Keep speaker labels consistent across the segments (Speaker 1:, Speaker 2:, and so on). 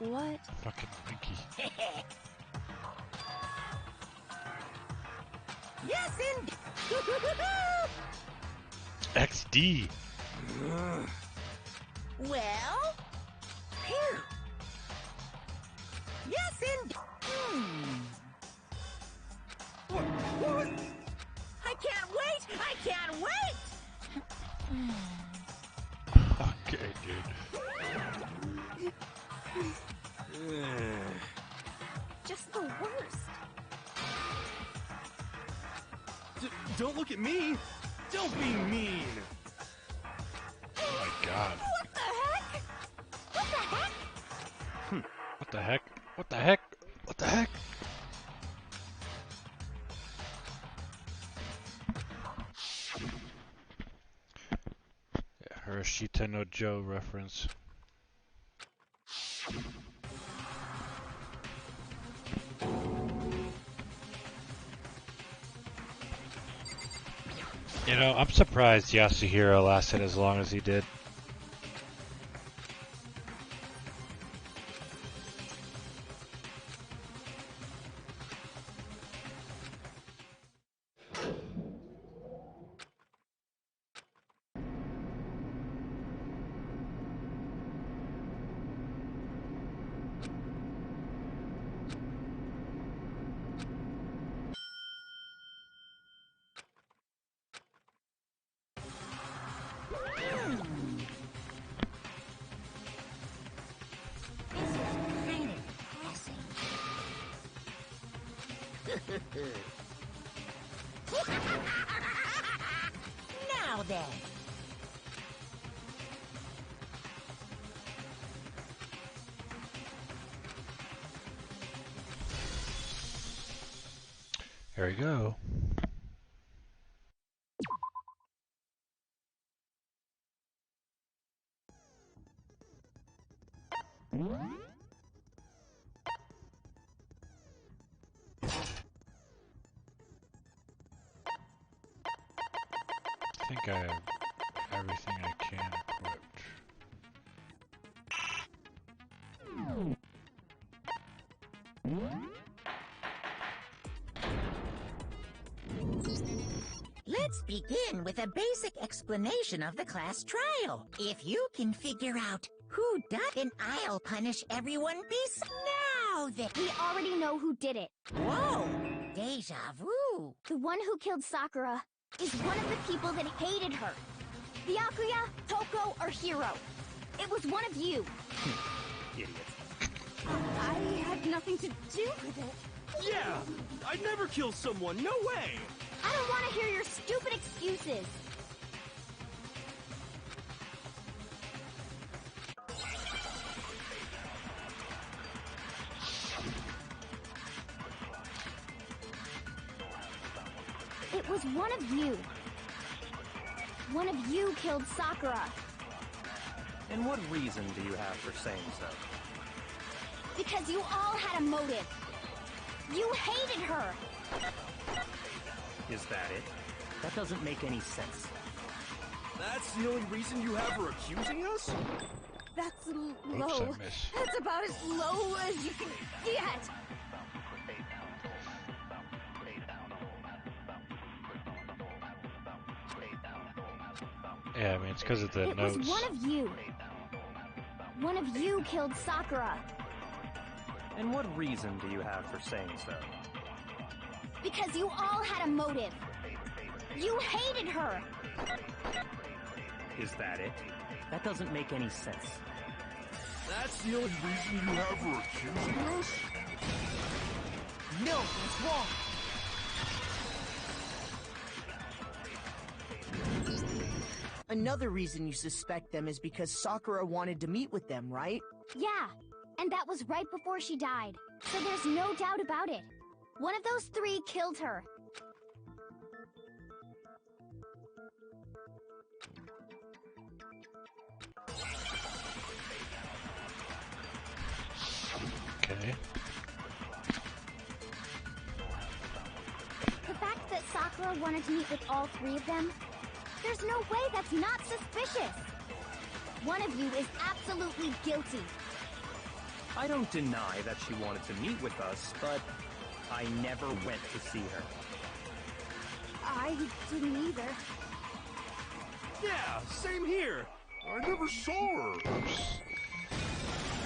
Speaker 1: What?
Speaker 2: Fucking Winky.
Speaker 3: Yes, indeed.
Speaker 2: XD.
Speaker 3: Well, here. Yes, indeed. What? I can't wait! I can't wait!
Speaker 2: Okay, dude.
Speaker 1: Just the worst.
Speaker 4: Don't look at me! Don't be mean!
Speaker 2: Oh my god.
Speaker 1: What the heck? What the heck?
Speaker 2: What the heck? What the heck? What the heck? Yeah, Hiroshita no Joe reference. You know, I'm surprised Yasuhiro lasted as long as he did.
Speaker 3: Now then.
Speaker 2: Here we go. I think I have everything I can equipped.
Speaker 3: Let's begin with a basic explanation of the class trial. If you can figure out who done it, then I'll punish everyone now then.
Speaker 5: We already know who did it.
Speaker 3: Whoa! Deja vu.
Speaker 5: The one who killed Sakura is one of the people that hated her. Byakuya, Toko, or Hiro. It was one of you.
Speaker 4: Idiot.
Speaker 1: I had nothing to do with it.
Speaker 4: Yeah! I'd never kill someone, no way!
Speaker 5: I don't want to hear your stupid excuses. It was one of you. One of you killed Sakura.
Speaker 6: And what reason do you have for saying so?
Speaker 5: Because you all had a motive. You hated her.
Speaker 6: Is that it? That doesn't make any sense.
Speaker 4: That's the only reason you have her accusing us?
Speaker 1: That's
Speaker 2: Oops,
Speaker 1: low.
Speaker 2: I missed.
Speaker 1: That's about as low as you can get.
Speaker 2: Yeah, I mean, it's because of the
Speaker 5: It
Speaker 2: notes.
Speaker 5: was one of you. One of you killed Sakura.
Speaker 6: And what reason do you have for saying so?
Speaker 5: Because you all had a motive. You hated her.
Speaker 6: Is that it? That doesn't make any sense.
Speaker 4: That's the only reason you have her accusing us?
Speaker 3: No, that's wrong.
Speaker 7: Another reason you suspect them is because Sakura wanted to meet with them, right?
Speaker 5: Yeah, and that was right before she died. So there's no doubt about it. One of those three killed her.
Speaker 2: Okay.
Speaker 5: The fact that Sakura wanted to meet with all three of them, there's no way that's not suspicious. One of you is absolutely guilty.
Speaker 6: I don't deny that she wanted to meet with us, but I never went to see her.
Speaker 5: I didn't either.
Speaker 4: Yeah, same here. I never saw her.
Speaker 2: Oops.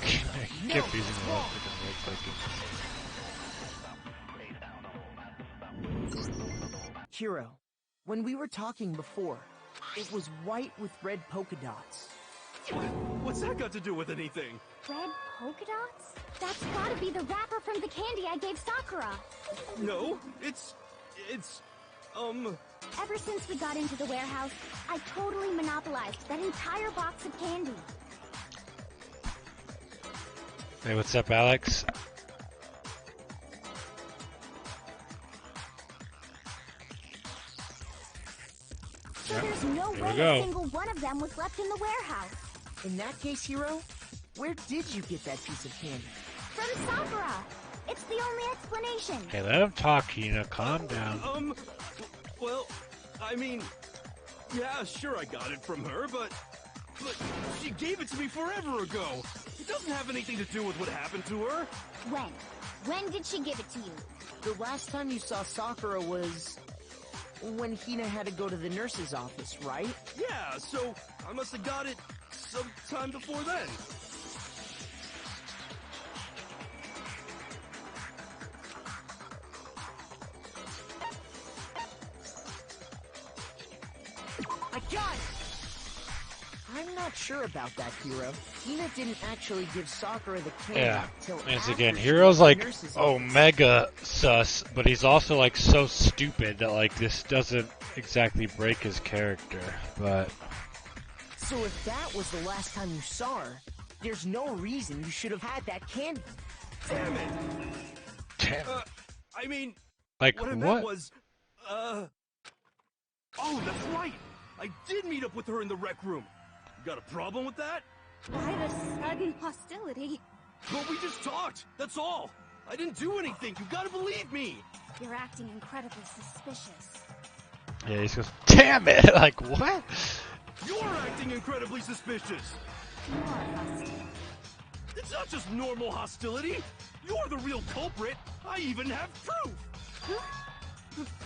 Speaker 2: I kept using the left click and right clicking.
Speaker 7: Hiro, when we were talking before, it was white with red polka dots.
Speaker 4: What's that got to do with anything?
Speaker 5: Red polka dots? That's gotta be the wrapper from the candy I gave Sakura.
Speaker 4: No, it's,
Speaker 5: Ever since we got into the warehouse, I totally monopolized that entire box of candy.
Speaker 2: Hey, what's up, Alex?
Speaker 5: So there's no
Speaker 2: Here
Speaker 5: way
Speaker 2: we go.
Speaker 5: a single one of them was left in the warehouse.
Speaker 7: In that case, Hiro, where did you get that piece of candy?
Speaker 5: From Sakura. It's the only explanation.
Speaker 2: Hey, let him talk, Hina. Calm down.
Speaker 4: Well, I mean, yeah, sure I got it from her, but she gave it to me forever ago. It doesn't have anything to do with what happened to her.
Speaker 5: When? When did she give it to you?
Speaker 7: The last time you saw Sakura was when Hina had to go to the nurse's office, right?
Speaker 4: Yeah, so I must have got it sometime before then.
Speaker 7: I got it! I'm not sure about that, Hiro. Hina didn't actually give Sakura the candy
Speaker 2: Yeah.
Speaker 7: till
Speaker 2: Once
Speaker 7: after
Speaker 2: again,
Speaker 7: she
Speaker 2: Hero's
Speaker 7: went to
Speaker 2: like
Speaker 7: the nurse's office.
Speaker 2: Omega sus, but he's also like so stupid that like this doesn't exactly break his character. But
Speaker 7: So if that was the last time you saw her, there's no reason you should have had that candy.
Speaker 4: Damn it!
Speaker 2: damn,
Speaker 4: I mean,
Speaker 2: like
Speaker 4: what I meant was, oh, that's right! I did meet up with her in the rec room. You got a problem with that?
Speaker 1: Why the sudden hostility?
Speaker 4: Well, we just talked, that's all. I didn't do anything, you gotta believe me!
Speaker 5: You're acting incredibly suspicious.
Speaker 2: Yeah, he goes, damn it! Like what?
Speaker 4: You're acting incredibly suspicious!
Speaker 5: More hostile.
Speaker 4: It's not just normal hostility! You're the real culprit! I even have proof!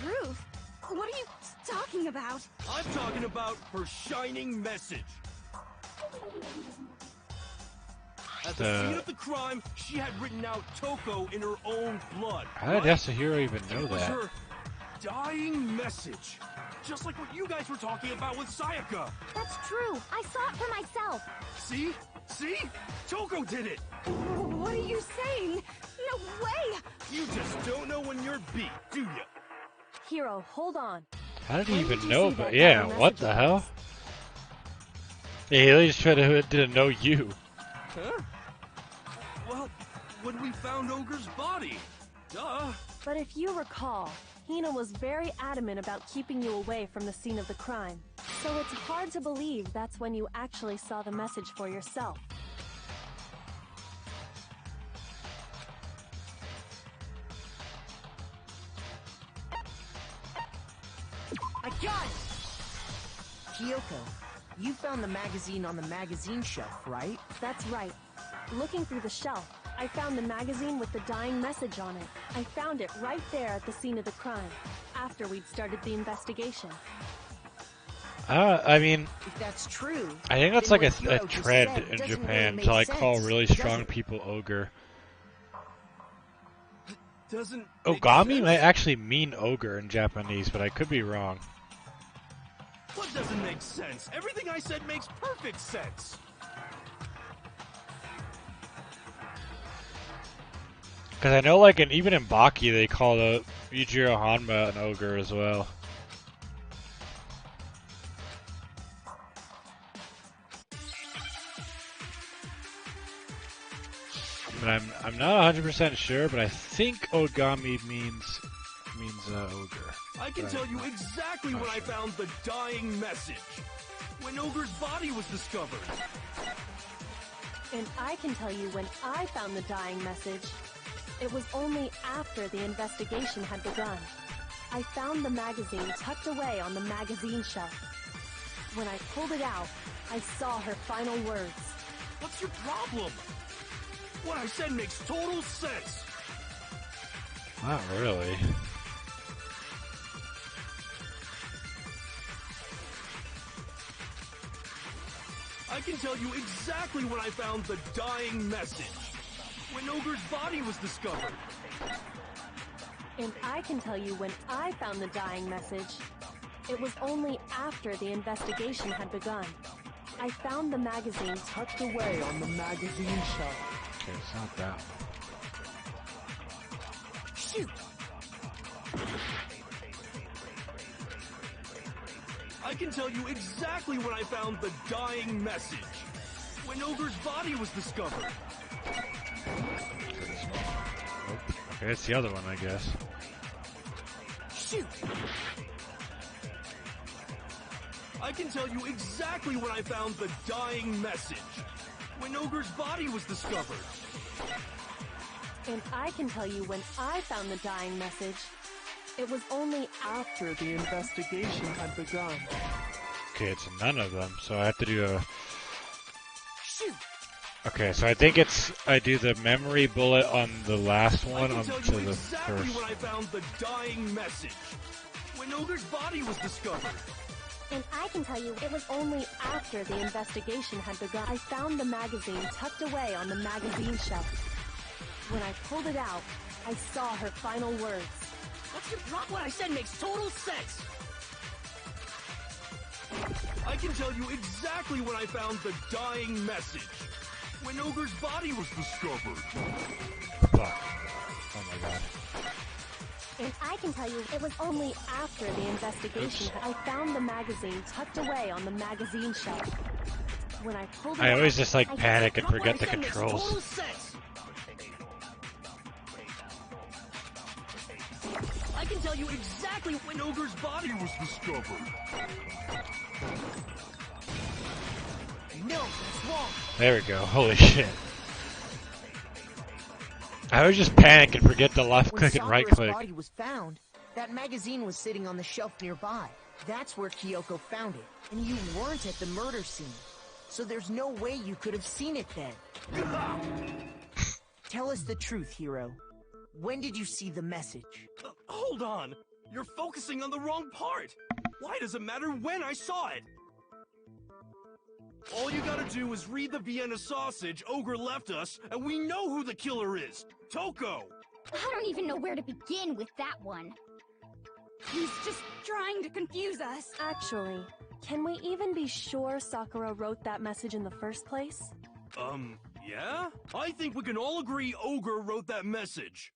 Speaker 1: Proof? What are you talking about?
Speaker 4: I'm talking about her shining message. At the scene of the crime, she had written out Toko in her own blood.
Speaker 2: How did Yasuhiro even know
Speaker 4: It was
Speaker 2: that?
Speaker 4: her dying message. Just like what you guys were talking about with Sayaka.
Speaker 5: That's true. I saw it for myself.
Speaker 4: See? See? Toko did it!
Speaker 1: What are you saying? No way!
Speaker 4: You just don't know when you're beat, do you?
Speaker 8: Hiro, hold on.
Speaker 2: How did he
Speaker 8: When
Speaker 2: even
Speaker 8: did you
Speaker 2: know?
Speaker 8: see
Speaker 2: But
Speaker 8: that
Speaker 2: yeah,
Speaker 8: dying
Speaker 2: what the
Speaker 8: message?
Speaker 2: hell? Yeah, he just tried to didn't know you.
Speaker 4: Huh? Well, when we found Ogre's body. Duh.
Speaker 8: But if you recall, Hina was very adamant about keeping you away from the scene of the crime. So it's hard to believe that's when you actually saw the message for yourself.
Speaker 7: I got it! Kyoko, you found the magazine on the magazine shelf, right?
Speaker 8: That's right. Looking through the shelf, I found the magazine with the dying message on it. I found it right there at the scene of the crime, after we'd started the investigation.
Speaker 2: I mean,
Speaker 7: If that's true,
Speaker 2: I think that's
Speaker 7: then
Speaker 2: like
Speaker 7: what
Speaker 2: a
Speaker 7: Hiro just
Speaker 2: trend
Speaker 7: said
Speaker 2: in
Speaker 7: doesn't
Speaker 2: Japan
Speaker 7: really
Speaker 2: to
Speaker 7: make
Speaker 2: like call
Speaker 7: sense,
Speaker 2: really
Speaker 7: does
Speaker 2: strong
Speaker 7: it?
Speaker 2: people ogre.
Speaker 4: Doesn't make
Speaker 2: Ogami
Speaker 4: sense.
Speaker 2: might actually mean ogre in Japanese, but I could be wrong.
Speaker 4: What doesn't make sense? Everything I said makes perfect sense.
Speaker 2: Because I know, like, even in Baki, they call the Yujiro Hanma an ogre as well. But I'm not 100% sure, but I think Ogami means ogre.
Speaker 4: I can
Speaker 2: Right.
Speaker 4: tell you exactly
Speaker 2: Not
Speaker 4: when I
Speaker 2: sure.
Speaker 4: found the dying message. When Ogre's body was discovered.
Speaker 8: And I can tell you when I found the dying message. It was only after the investigation had begun. I found the magazine tucked away on the magazine shelf. When I pulled it out, I saw her final words.
Speaker 4: What's your problem? What I said makes total sense.
Speaker 2: Not really.
Speaker 4: I can tell you exactly when I found the dying message. When Ogre's body was discovered.
Speaker 8: And I can tell you when I found the dying message. It was only after the investigation had begun. I found the magazine
Speaker 7: Tucked away on the magazine shelf.
Speaker 2: Okay, it's not that one.
Speaker 7: Shoot!
Speaker 4: I can tell you exactly when I found the dying message. When Ogre's body was discovered.
Speaker 2: Nope. Okay, it's the other one, I guess.
Speaker 7: Shoot!
Speaker 4: I can tell you exactly when I found the dying message. When Ogre's body was discovered.
Speaker 8: And I can tell you when I found the dying message. It was only
Speaker 7: After the investigation had begun.
Speaker 2: Okay, it's none of them, so I have to do a...
Speaker 7: Shoot!
Speaker 2: Okay, so I think it's... I do the memory bullet on the last
Speaker 4: I
Speaker 2: one
Speaker 4: can
Speaker 2: onto
Speaker 4: tell you
Speaker 2: the
Speaker 4: exactly
Speaker 2: first
Speaker 4: when I found the dying message. When Ogre's body was discovered.
Speaker 8: And I can tell you it was only after the investigation had begun. I found the magazine tucked away on the magazine shelf. When I pulled it out, I saw her final words.
Speaker 7: What's your problem? What I said makes total sense.
Speaker 4: I can tell you exactly when I found the dying message. When Ogre's body was discovered.
Speaker 2: Fuck. Oh my god.
Speaker 8: And I can tell you it was only after the investigation I found the magazine tucked away on the magazine shelf. When I pulled it
Speaker 2: I
Speaker 8: out,
Speaker 2: always just like
Speaker 8: I
Speaker 2: panic and
Speaker 8: saw
Speaker 2: forget
Speaker 8: what
Speaker 2: the
Speaker 8: I said makes
Speaker 2: controls.
Speaker 7: Total sense.
Speaker 4: I can tell you exactly when Ogre's body was discovered.
Speaker 7: No, that's wrong.
Speaker 2: There we go. Holy shit. I always just panic and forget the left
Speaker 7: When
Speaker 2: click and right
Speaker 7: Sakura's
Speaker 2: click.
Speaker 7: body was found, that magazine was sitting on the shelf nearby. That's where Kyoko found it. And you weren't at the murder scene. So there's no way you could have seen it then. Tell us the truth, Hiro. When did you see the message?
Speaker 4: Hold on. You're focusing on the wrong part. Why does it matter when I saw it? All you gotta do is read the Vienna sausage Ogre left us, and we know who the killer is. Toko!
Speaker 5: I don't even know where to begin with that one.
Speaker 1: He's just trying to confuse us.
Speaker 8: Actually, can we even be sure Sakura wrote that message in the first place?
Speaker 4: Yeah? I think we can all agree Ogre wrote that message.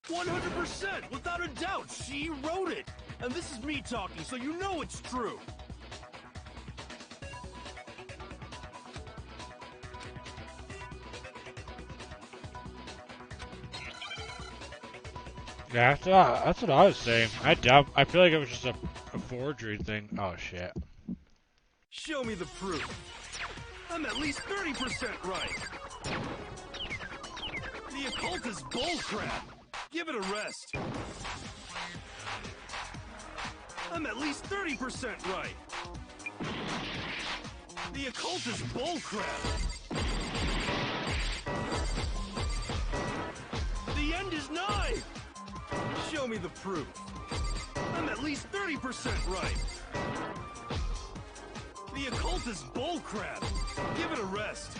Speaker 4: 100%! Without a doubt, she wrote it! And this is me talking, so you know it's true.
Speaker 2: Yeah, that's what I was saying. I feel like it was just a forgery thing. Oh shit.
Speaker 4: Show me the proof. I'm at least 30% right. The occult is bullcrap. Give it a rest. I'm at least 30% right. The occult is bullcrap. The end is nigh. Show me the proof. I'm at least 30% right. The occult is bullcrap. Give it a rest.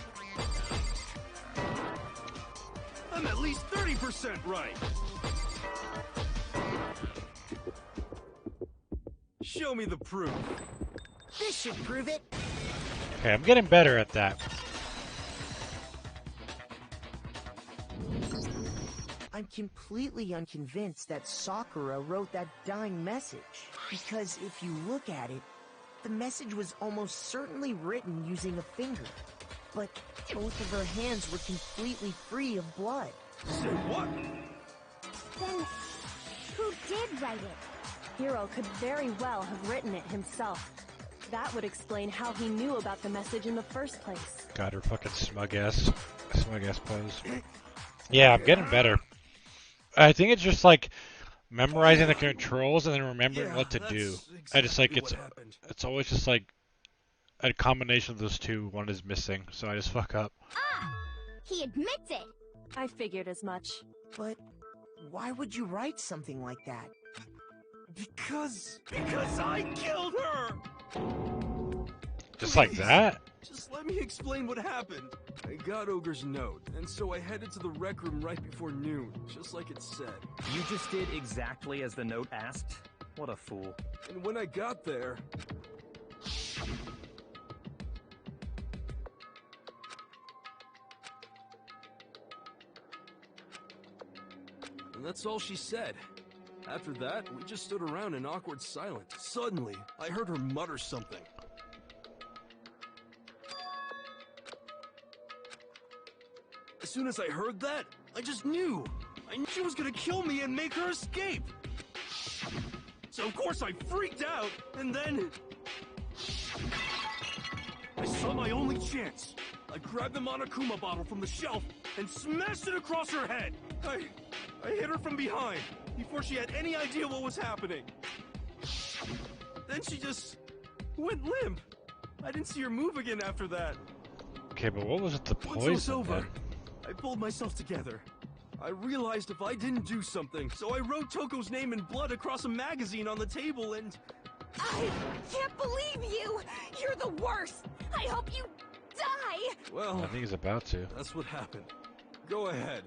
Speaker 4: I'm at least 30% right. Show me the proof.
Speaker 7: This should prove it.
Speaker 2: Okay, I'm getting better at that.
Speaker 7: I'm completely unconvinced that Sakura wrote that dying message. Because if you look at it, the message was almost certainly written using a finger. But both of her hands were completely free of blood.
Speaker 4: Say what?
Speaker 5: Then, who did write it?
Speaker 8: Hiro could very well have written it himself. That would explain how he knew about the message in the first place.
Speaker 2: God, her fucking smug ass pose. Yeah, I'm getting better. I think it's just like memorizing the controls and then remembering what to do. I just like it's always just like a combination of those two. One is missing, so I just fuck up.
Speaker 5: Ah! He admits it.
Speaker 8: I figured as much.
Speaker 7: But why would you write something like that?
Speaker 4: Because I killed her!
Speaker 2: Just like that?
Speaker 4: Just let me explain what happened. I got Ogre's note, and so I headed to the rec room right before noon, just like it said.
Speaker 6: You just did exactly as the note asked? What a fool.
Speaker 4: And when I got there... And that's all she said. After that, we just stood around in awkward silence. Suddenly, I heard her mutter something. As soon as I heard that, I just knew. I knew she was gonna kill me and make her escape. So of course I freaked out, and then... I saw my only chance. I grabbed the Monokuma bottle from the shelf and smashed it across her head. I hit her from behind, before she had any idea what was happening. Then she just went limp. I didn't see her move again after that.
Speaker 2: Okay, but what was it, the
Speaker 4: Once it was
Speaker 2: poison
Speaker 4: over,
Speaker 2: then?
Speaker 4: I pulled myself together. I realized if I didn't do something, so I wrote Toko's name in blood across a magazine on the table and...
Speaker 1: I can't believe you! You're the worst! I hope you die!
Speaker 4: Well,
Speaker 2: I think he's about to.
Speaker 4: that's what happened. Go ahead.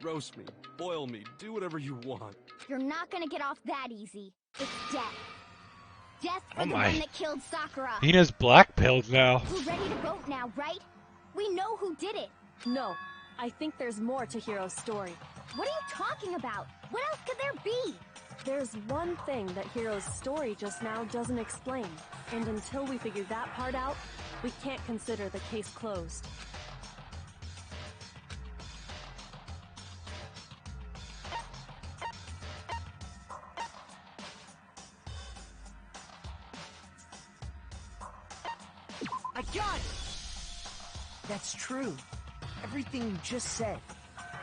Speaker 4: Roast me, boil me, do whatever you want.
Speaker 5: You're not gonna get off that easy. It's death. Death for
Speaker 2: Oh
Speaker 5: the
Speaker 2: my.
Speaker 5: one that killed Sakura.
Speaker 2: Hina's black pilled now.
Speaker 5: We're ready to vote now, right? We know who did it.
Speaker 8: No, I think there's more to Hiro's story.
Speaker 5: What are you talking about? What else could there be?
Speaker 8: There's one thing that Hiro's story just now doesn't explain, and until we figure that part out, we can't consider the case closed.
Speaker 7: I got it! That's true. Everything you just said.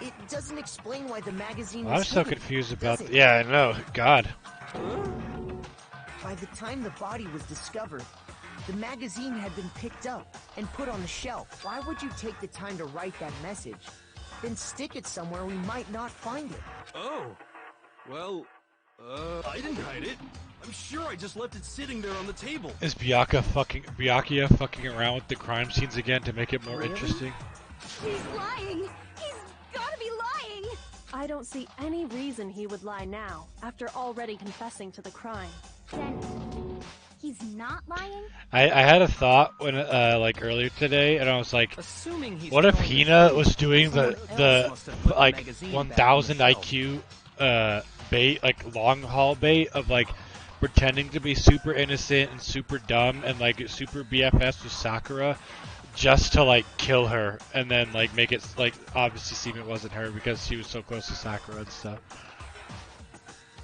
Speaker 7: It doesn't explain why the magazine was
Speaker 2: I'm so
Speaker 7: hidden,
Speaker 2: confused
Speaker 7: does
Speaker 2: about.
Speaker 7: it?
Speaker 2: Yeah, I know. God.
Speaker 7: By the time the body was discovered, the magazine had been picked up and put on the shelf. Why would you take the time to write that message? Then stick it somewhere we might not find it.
Speaker 4: Oh. Well, I didn't hide it. I'm sure I just left it sitting there on the table.
Speaker 2: Is Byakuya fucking around with the crime scenes again to make it more
Speaker 7: Really?
Speaker 2: interesting?
Speaker 1: He's lying! He's gotta be lying!
Speaker 8: I don't see any reason he would lie now, after already confessing to the crime.
Speaker 5: Then he's not lying?
Speaker 2: I had a thought when like earlier today, and I was like,
Speaker 6: Assuming he's
Speaker 2: what if
Speaker 6: telling the
Speaker 2: Hina
Speaker 6: truth,
Speaker 2: was doing
Speaker 6: someone
Speaker 2: the
Speaker 6: else must have put the
Speaker 2: like
Speaker 6: magazine back on the
Speaker 2: 1000
Speaker 6: shelf.
Speaker 2: IQ bait, like long haul bait of like pretending to be super innocent and super dumb and like super BFS with Sakura just to like kill her and then like make it like obviously seem it wasn't her because she was so close to Sakura and stuff.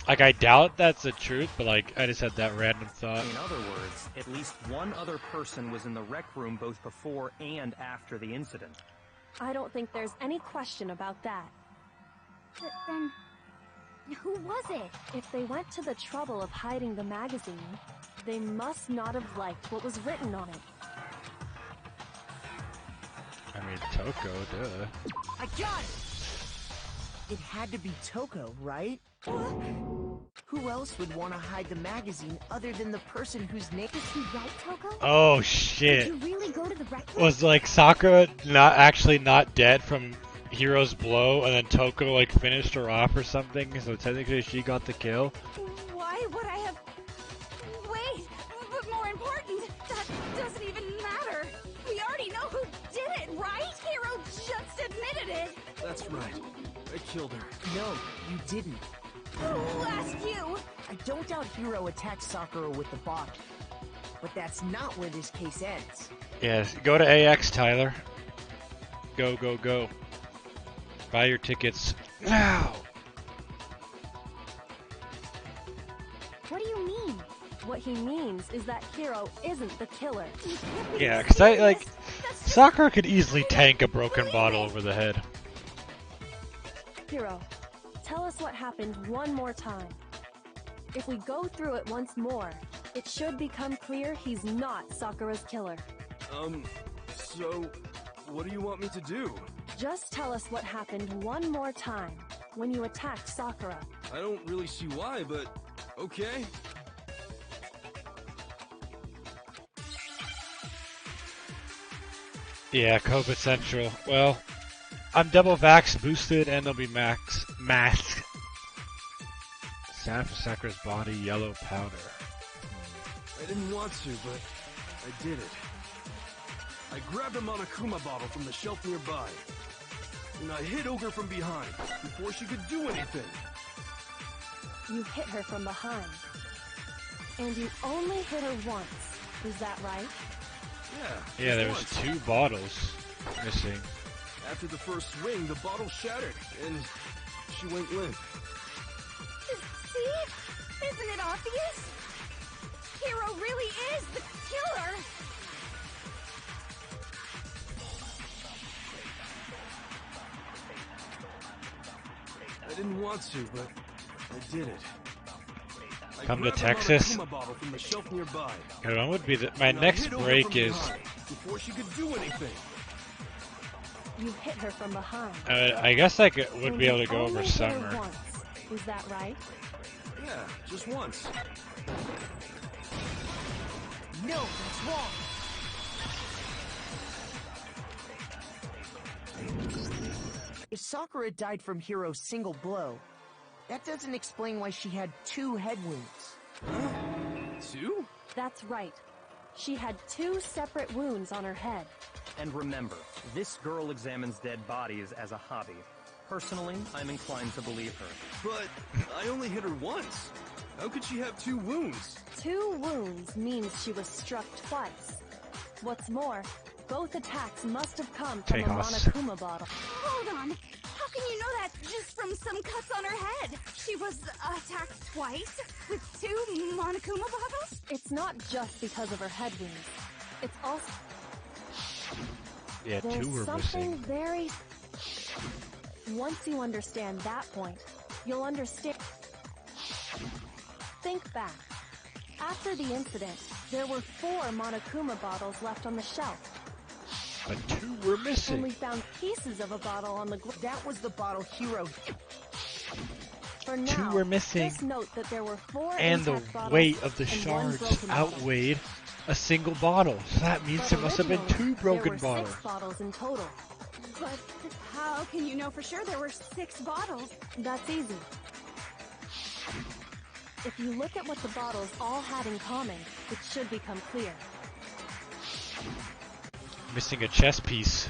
Speaker 2: Like I doubt that's the truth, but like I just had that random thought.
Speaker 6: In other words, at least one other person was in the rec room both before and after the incident.
Speaker 8: I don't think there's any question about that.
Speaker 5: But then, who was it?
Speaker 8: If they went to the trouble of hiding the magazine, they must not have liked what was written on it.
Speaker 2: I mean, Toko, duh.
Speaker 7: I got it! It had to be Toko, right? Who else would want to hide the magazine other than the person whose name
Speaker 5: Was he right, Toko?
Speaker 2: Oh
Speaker 5: Did
Speaker 2: shit!
Speaker 5: you really go to the rec room?
Speaker 2: Was like Sakura not dead from Hiro's blow, and then Toko like finished her off or something? So technically she got the kill.
Speaker 1: Why would I have... Wait, but more important, that doesn't even matter. We already know who did it, right? Hiro just admitted it.
Speaker 4: That's right. I killed her.
Speaker 7: No, you didn't.
Speaker 1: Who asked you?
Speaker 7: I don't doubt Hiro attacked Sakura with the bottle. But that's not where this case ends.
Speaker 2: Yes, go to AX, Tyler. Go, go, go. Buy your tickets now.
Speaker 5: What do you mean?
Speaker 8: What he means is that Hiro isn't the killer.
Speaker 5: You can't be
Speaker 2: Yeah, because I like
Speaker 5: That's just...
Speaker 2: Sakura could easily tank a broken bottle over the head.
Speaker 8: Hiro, tell us what happened one more time. If we go through it once more, it should become clear he's not Sakura's killer.
Speaker 4: So, what do you want me to do?
Speaker 8: Just tell us what happened one more time when you attacked Sakura.
Speaker 4: I don't really see why, but okay.
Speaker 2: Yeah, COVID Central. Well, I'm double vax boosted and they'll be masked. Sad for Sakura's body, yellow powder.
Speaker 4: I didn't want to, but I did it. I grabbed a Monokuma bottle from the shelf nearby, and I hit Ogre from behind before she could do anything.
Speaker 8: You hit her from behind. And you only hit her once. Is that right?
Speaker 4: Yeah,
Speaker 2: there was
Speaker 4: once.
Speaker 2: 2 bottles missing.
Speaker 4: After the first swing, the bottle shattered, and she went limp.
Speaker 1: See? Isn't it obvious? Hero really is the killer!
Speaker 4: I didn't want to, but I did it. I
Speaker 2: Come to
Speaker 4: grabbed a
Speaker 2: Texas.
Speaker 4: Monokuma bottle from the shelf nearby,
Speaker 2: One would be my
Speaker 4: and I
Speaker 2: next
Speaker 4: hit Ogre
Speaker 2: break
Speaker 4: from
Speaker 2: is
Speaker 4: behind before she could do anything.
Speaker 8: You hit her from behind.
Speaker 2: I guess I would
Speaker 8: And
Speaker 2: be able
Speaker 8: you
Speaker 2: to go over
Speaker 8: only hit her
Speaker 2: summer.
Speaker 8: once. Is that right?
Speaker 4: Yeah, just once.
Speaker 7: No, that's wrong. If Sakura died from Hiro's single blow, that doesn't explain why she had 2 head wounds.
Speaker 4: 2?
Speaker 8: That's right. She had 2 separate wounds on her head.
Speaker 6: And remember, this girl examines dead bodies as a hobby. Personally, I'm inclined to believe her.
Speaker 4: But I only hit her once. How could she have 2 wounds?
Speaker 8: 2 wounds means she was struck twice. What's more, both attacks must have come from a
Speaker 2: Chaos.
Speaker 8: Monokuma bottle.
Speaker 1: Hold on. How can you know that just from some cuts on her head? She was attacked twice with 2 Monokuma bottles?
Speaker 8: It's not just because of her head wounds. It's also...
Speaker 2: Yeah, 2
Speaker 8: There's
Speaker 2: were
Speaker 8: something
Speaker 2: missing.
Speaker 8: very... Once you understand that point, you'll understand... Think back. After the incident, there were 4 Monokuma bottles left on the shelf,
Speaker 2: But 2 were
Speaker 8: and we
Speaker 2: missing.
Speaker 8: found pieces of a bottle on the ground.
Speaker 7: That was the bottle Hiro...
Speaker 8: For now,
Speaker 2: were missing,
Speaker 8: just note that there were 4
Speaker 2: And the
Speaker 8: intact bottles
Speaker 2: weight of the
Speaker 8: and 1
Speaker 2: shards
Speaker 8: broken bottle.
Speaker 2: outweighed a single bottle. So that means
Speaker 8: But
Speaker 2: there must have been 2
Speaker 8: originally,
Speaker 2: broken
Speaker 8: there were
Speaker 2: bottles.
Speaker 8: 6 bottles in total.
Speaker 1: But how can you know for sure there were 6 bottles?
Speaker 8: That's easy. If you look at what the bottles all had in common, it should become clear.
Speaker 2: Missing a chess piece.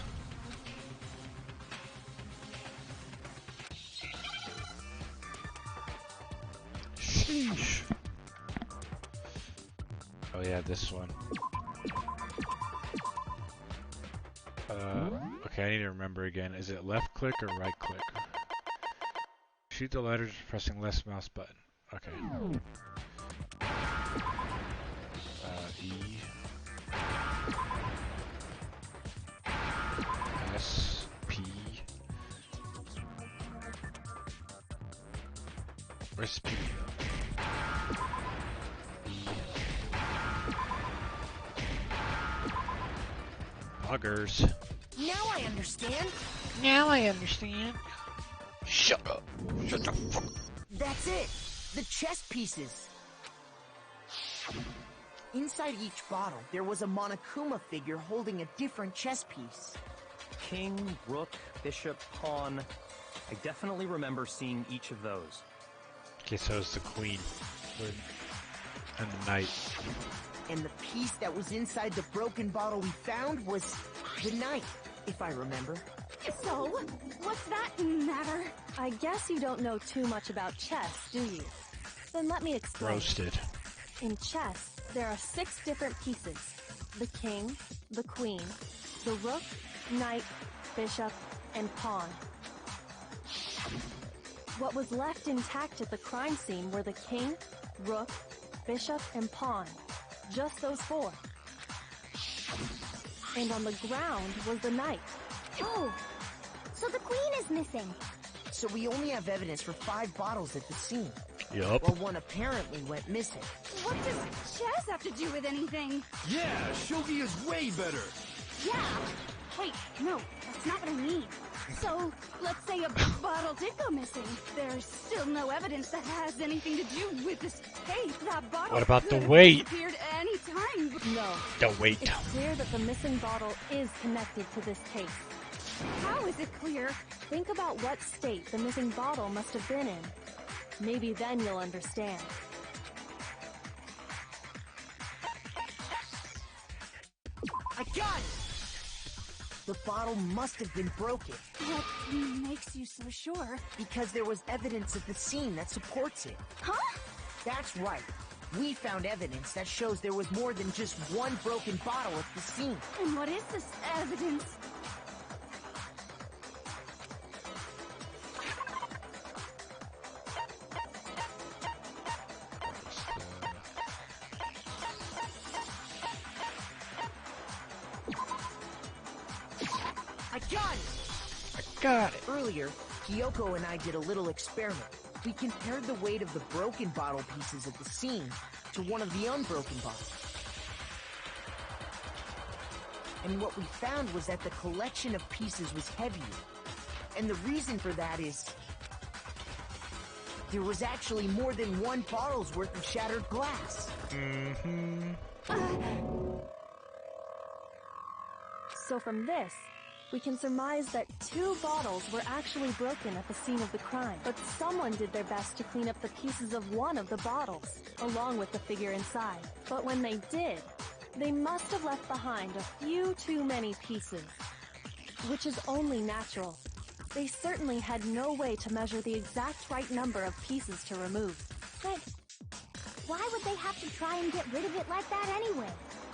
Speaker 2: Sheesh. Oh yeah, this one. Okay, I need to remember again. Is it left click or right click? Shoot the letters pressing left mouse button. Okay. E. S. P. Where's P? E. Buggers.
Speaker 7: Now I understand.
Speaker 2: Now I understand. Shut up. Shut the fuck up.
Speaker 7: That's it. The chess pieces. Inside each bottle, there was a Monokuma figure holding a different chess piece.
Speaker 6: King, rook, bishop, pawn. I definitely remember seeing each of those.
Speaker 2: Okay, so it's the queen. And the knight.
Speaker 7: And the piece that was inside the broken bottle we found was the knight, if I remember.
Speaker 1: So, what's that matter?
Speaker 8: I guess you don't know too much about chess, do you? Then let me explain.
Speaker 2: Roasted.
Speaker 8: In chess, there are 6 different pieces. The king, the queen, the rook, knight, bishop, and pawn. What was left intact at the crime scene were the king, rook, bishop, and pawn. Just those 4. And on the ground was the knight.
Speaker 5: Oh, so the queen is missing.
Speaker 7: So we only have evidence for 5 bottles at the scene.
Speaker 2: Yup.
Speaker 7: While one apparently went missing.
Speaker 1: What does chess have to do with anything?
Speaker 4: Yeah, shogi is way better.
Speaker 1: Yeah. Wait, no, that's not what I mean. So, let's say a bottle did go missing. There's still no evidence that has anything to do with this case. That bottle
Speaker 2: What about the
Speaker 1: could have
Speaker 2: weight?
Speaker 1: disappeared any time.
Speaker 8: No.
Speaker 2: The weight.
Speaker 8: It's clear that the missing bottle is connected to this case.
Speaker 1: How is it clear?
Speaker 8: Think about what state the missing bottle must have been in. Maybe then you'll understand.
Speaker 7: I got it! The bottle must have been broken.
Speaker 1: What makes you so sure?
Speaker 7: Because there was evidence at the scene that supports it.
Speaker 1: Huh?
Speaker 7: That's right. We found evidence that shows there was more than just one broken bottle at the scene.
Speaker 1: And what is this evidence?
Speaker 7: I got it!
Speaker 2: Got it.
Speaker 7: Earlier, Kyoko and I did a little experiment. We compared the weight of the broken bottle pieces at the scene to one of the unbroken bottles. And what we found was that the collection of pieces was heavier. And the reason for that is there was actually more than one bottle's worth of shattered glass.
Speaker 8: So from this, we can surmise that 2 bottles were actually broken at the scene of the crime. But someone did their best to clean up the pieces of one of the bottles, along with the figure inside. But when they did, they must have left behind a few too many pieces, which is only natural. They certainly had no way to measure the exact right number of pieces to remove.
Speaker 5: But why would they have to try and get rid of it like that anyway?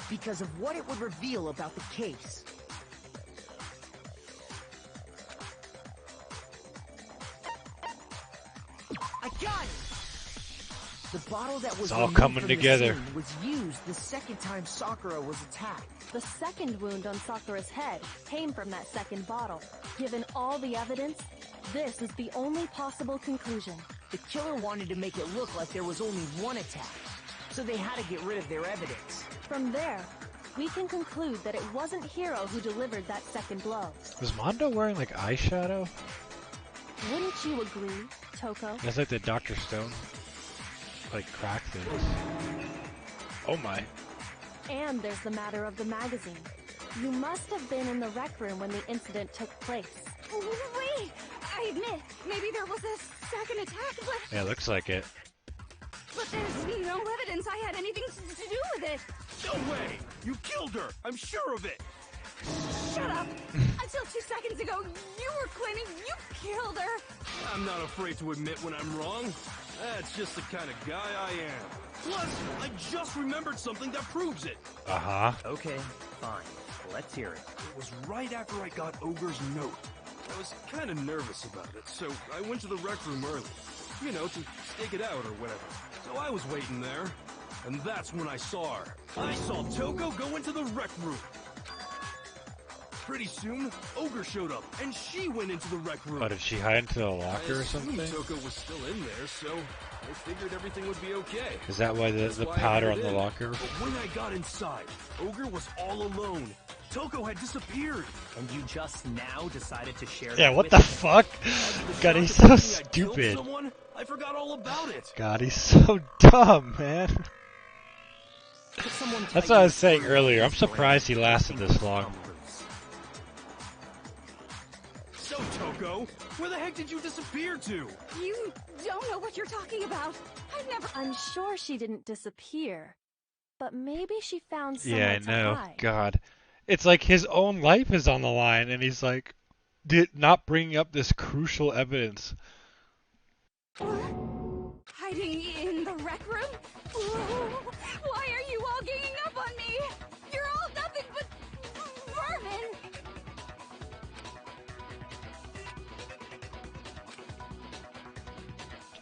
Speaker 7: Because of what it would reveal about the case. I got it! The bottle that was
Speaker 2: It's all
Speaker 7: removed
Speaker 2: coming
Speaker 7: from the
Speaker 2: together.
Speaker 7: scene was used the second time Sakura was attacked.
Speaker 8: The second wound on Sakura's head came from that second bottle. Given all the evidence, this is the only possible conclusion.
Speaker 7: The killer wanted to make it look like there was only one attack, so they had to get rid of their evidence.
Speaker 8: From there, we can conclude that it wasn't Hiro who delivered that second blow.
Speaker 2: Was Mondo wearing like eyeshadow?
Speaker 8: Wouldn't you agree, Toko?
Speaker 2: That's like the Dr. Stone, like crack things. Oh my.
Speaker 8: And there's the matter of the magazine. You must have been in the rec room when the incident took place.
Speaker 1: Wait! I admit, maybe there was a second attack, but
Speaker 2: Yeah, looks like it.
Speaker 1: there's no evidence I had anything to do with it.
Speaker 4: No way! You killed her! I'm sure of it!
Speaker 1: Shut up! Until 2 seconds ago, you were claiming you killed her.
Speaker 4: I'm not afraid to admit when I'm wrong. That's just the kind of guy I am. Plus, I just remembered something that proves it.
Speaker 2: Uh-huh.
Speaker 6: Okay, fine. Let's hear it.
Speaker 4: It was right after I got Ogre's note. I was kind of nervous about it, so I went to the rec room early. You know, to stake it out or whatever. So I was waiting there, and that's when I saw her. I saw Toko go into the rec room. Pretty soon, Ogre showed up, and she went into the rec room.
Speaker 2: Oh, did she hide into the locker or
Speaker 4: I assumed
Speaker 2: something?
Speaker 4: Toko was still in there, so I figured everything would be okay.
Speaker 2: Is that why the
Speaker 4: That's why I
Speaker 2: powder on
Speaker 4: hid
Speaker 2: the
Speaker 4: in.
Speaker 2: locker?
Speaker 4: But when I got inside, Ogre was all alone. Toko had disappeared.
Speaker 6: And you just now decided to share
Speaker 2: Yeah,
Speaker 6: that
Speaker 2: what
Speaker 6: with
Speaker 2: the
Speaker 6: me?
Speaker 2: fuck?
Speaker 4: The
Speaker 2: God,
Speaker 4: shock
Speaker 2: he's
Speaker 4: of
Speaker 2: so
Speaker 4: thinking I'd killed
Speaker 2: stupid.
Speaker 4: Someone, I forgot all about it.
Speaker 2: God, he's so dumb, man.
Speaker 6: Could someone
Speaker 2: That's
Speaker 6: tighten
Speaker 2: what I was
Speaker 6: the
Speaker 2: saying
Speaker 6: screw
Speaker 2: earlier.
Speaker 6: on
Speaker 2: I'm
Speaker 6: this
Speaker 2: surprised he
Speaker 6: branch?
Speaker 2: lasted this long.
Speaker 6: Come loose.
Speaker 4: So, Toko, where the heck did you disappear to?
Speaker 1: You don't know what you're talking about. I've never...
Speaker 8: I'm sure she didn't disappear, but maybe she found somewhere
Speaker 2: Yeah, I
Speaker 8: to
Speaker 2: know.
Speaker 8: hide.
Speaker 2: God. It's like his own life is on the line, and he's like, not bringing up this crucial evidence.
Speaker 1: Hiding in the rec room? Why are you all ganging up on me? You're all nothing but vermin!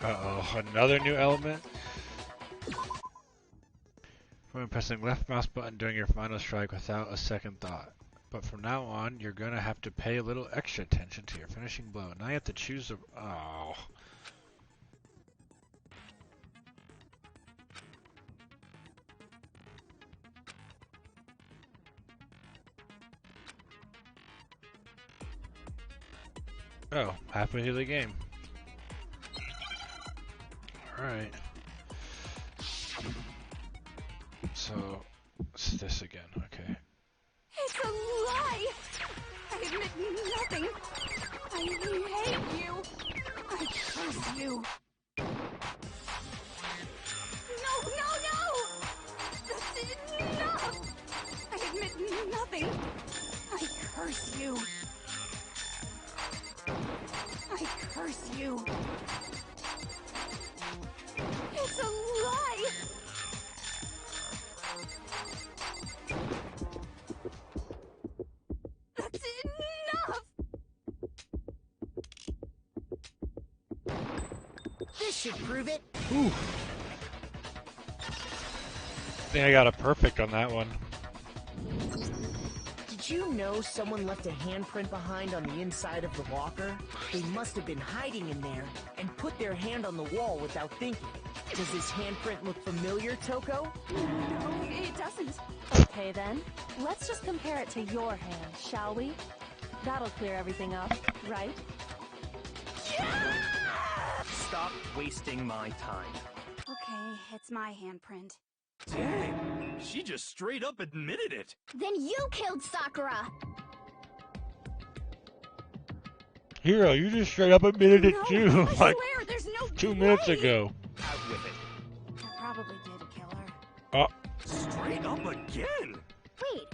Speaker 2: Uh-oh, another new element? When pressing left mouse button during your final strike without a second thought. But from now on, you're gonna have to pay a little extra attention to your finishing blow. Now you have to choose a... Oh. Oh, halfway through the game. Alright. So, it's this again, okay.
Speaker 1: It's a lie! I admit nothing. I hate you. I curse you. No, no, no! That's enough! I admit nothing. I curse you. I curse you. It's a lie! That's enough!
Speaker 7: This should prove it.
Speaker 2: Ooh. I think I got a perfect on that one.
Speaker 7: Did you know someone left a handprint behind on the inside of the locker? They must have been hiding in there and put their hand on the wall without thinking. Does this handprint look familiar, Toko?
Speaker 1: No, it doesn't.
Speaker 8: Okay then, let's just compare it to your hand, shall we? That'll clear everything up, right?
Speaker 6: Stop wasting my time.
Speaker 1: Okay, it's my handprint.
Speaker 4: Dang, she just straight up admitted it.
Speaker 5: Then you killed Sakura.
Speaker 2: Hero, you just straight up admitted it
Speaker 1: No,
Speaker 2: too,
Speaker 1: I
Speaker 2: like
Speaker 1: swear, there's no
Speaker 2: 2 minutes
Speaker 1: way.
Speaker 2: ago.
Speaker 6: Out with it.
Speaker 1: I probably did kill her.
Speaker 2: Oh,
Speaker 4: Straight up again.
Speaker 5: Wait,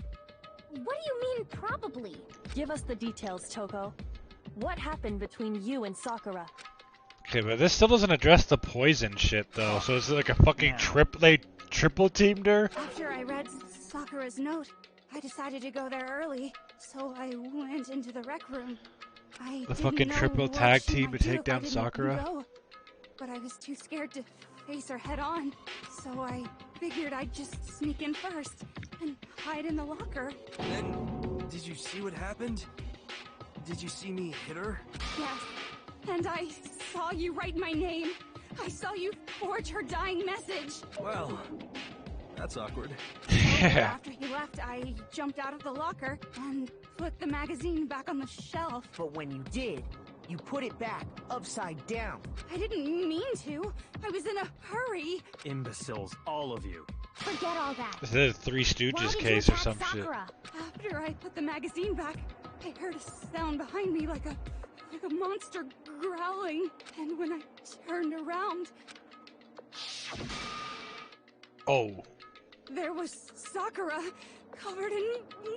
Speaker 5: what do you mean probably?
Speaker 8: Give us the details, Toko. What happened between you and Sakura?
Speaker 2: okay, but this still doesn't address the poison shit though. So it's like a fucking they triple teamed her.
Speaker 1: After I read Sakura's note, I decided to go there early, so I went into the rec room. I
Speaker 2: The
Speaker 1: didn't
Speaker 2: fucking
Speaker 1: know
Speaker 2: triple
Speaker 1: what
Speaker 2: tag
Speaker 1: she
Speaker 2: team
Speaker 1: might
Speaker 2: to
Speaker 1: do
Speaker 2: take
Speaker 1: if I
Speaker 2: down
Speaker 1: didn't
Speaker 2: Sakura.
Speaker 1: go, but I was too scared to face her head on, so I figured I'd just sneak in first and hide in the locker.
Speaker 4: Then, did you see what happened? Did you see me hit her?
Speaker 1: Yes, and I saw you write my name. I saw you forge her dying message.
Speaker 4: Well, that's awkward.
Speaker 2: Yeah.
Speaker 1: After he left, I jumped out of the locker and put the magazine back on the shelf.
Speaker 7: But when you did, you put it back upside down.
Speaker 1: I didn't mean to. I was in a hurry.
Speaker 6: Imbeciles, all of you.
Speaker 5: Forget all that.
Speaker 2: This is a Three
Speaker 5: Why
Speaker 2: Stooges
Speaker 5: did
Speaker 2: case
Speaker 5: you
Speaker 2: or
Speaker 5: attack
Speaker 2: some shit.
Speaker 5: Sakura?
Speaker 1: After I put the magazine back, I heard a sound behind me like a monster growling. And when I turned around,
Speaker 2: Oh.
Speaker 1: there was Sakura, covered in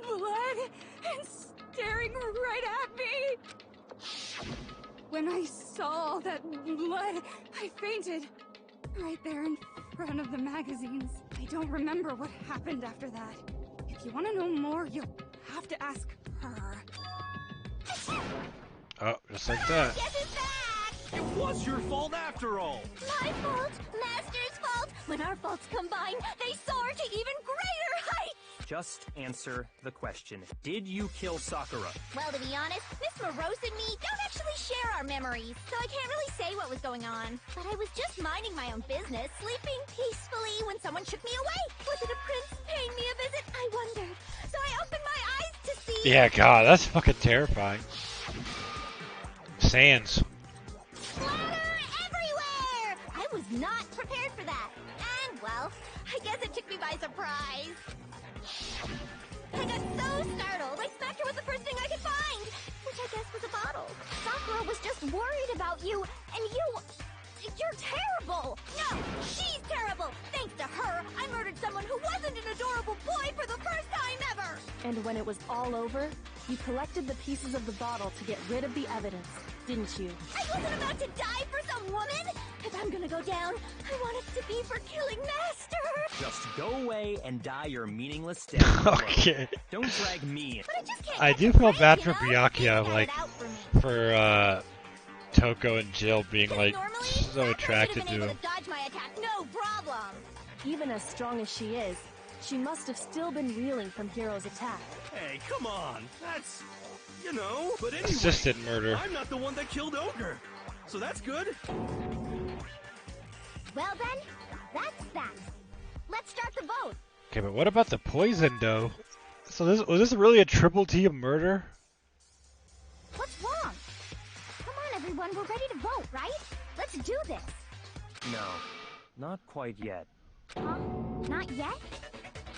Speaker 1: blood and staring right at me. When I saw all that blood, I fainted. Right there in front of the magazines. I don't remember what happened after that. If you want to know more, you'll have to ask her.
Speaker 2: Oh, just like that.
Speaker 5: Guess who's back?
Speaker 4: It was your fault after all.
Speaker 5: My fault, Master's fault. When our faults combine, they soar to even greater heights.
Speaker 6: Just answer the question. Did you kill Sakura?
Speaker 5: Well, to be honest, Miss Morose and me don't actually share our memories, so I can't really say what was going on. But I was just minding my own business, sleeping peacefully when someone shook me away. Was it a prince paying me a visit? I wondered. So I opened my eyes to see...
Speaker 2: Yeah, God, that's fucking terrifying. Sans.
Speaker 5: Splatter everywhere! I was not prepared for that. And, well, I guess it took me by surprise. I got so startled, I smacked her with the first thing I could find, which I guess was a bottle. Sakura was just worried about you, and you're terrible! No, she's terrible! Thanks to her, I murdered someone who wasn't an adorable boy for the first time ever!
Speaker 8: And when it was all over, you collected the pieces of the bottle to get rid of the evidence, didn't you?
Speaker 5: I wasn't about to die for some woman! If I'm gonna go down, I want it to be for killing Master!
Speaker 6: Just go away and die your meaningless death.
Speaker 2: Okay.
Speaker 6: Don't drag me in.
Speaker 5: But I just can't
Speaker 2: I
Speaker 5: get
Speaker 2: do
Speaker 5: the
Speaker 2: feel
Speaker 5: break,
Speaker 2: bad
Speaker 5: you
Speaker 2: for
Speaker 5: know?
Speaker 2: Byakuya,
Speaker 5: They
Speaker 2: like,
Speaker 5: got it out for me.
Speaker 2: for, Toko and Jill being, like,
Speaker 5: Normally,
Speaker 2: so
Speaker 5: Sakura
Speaker 2: attracted
Speaker 5: should've
Speaker 2: to
Speaker 5: been
Speaker 2: him.
Speaker 5: able to dodge my attack, no problem.
Speaker 8: Even as strong as she is, she must have still been reeling from Hiro's attack.
Speaker 4: Hey, come on. That's, you know. But anyway,
Speaker 2: Assisted murder.
Speaker 4: I'm not the one that killed Ogre. So that's good.
Speaker 5: Well then, that's that. Let's start the vote.
Speaker 2: Okay, but what about the poison, though? So was this really a triple team murder?
Speaker 5: What's wrong? everyone, we're ready to vote, right? Let's do this.
Speaker 6: No, not quite yet.
Speaker 5: Huh? Not yet?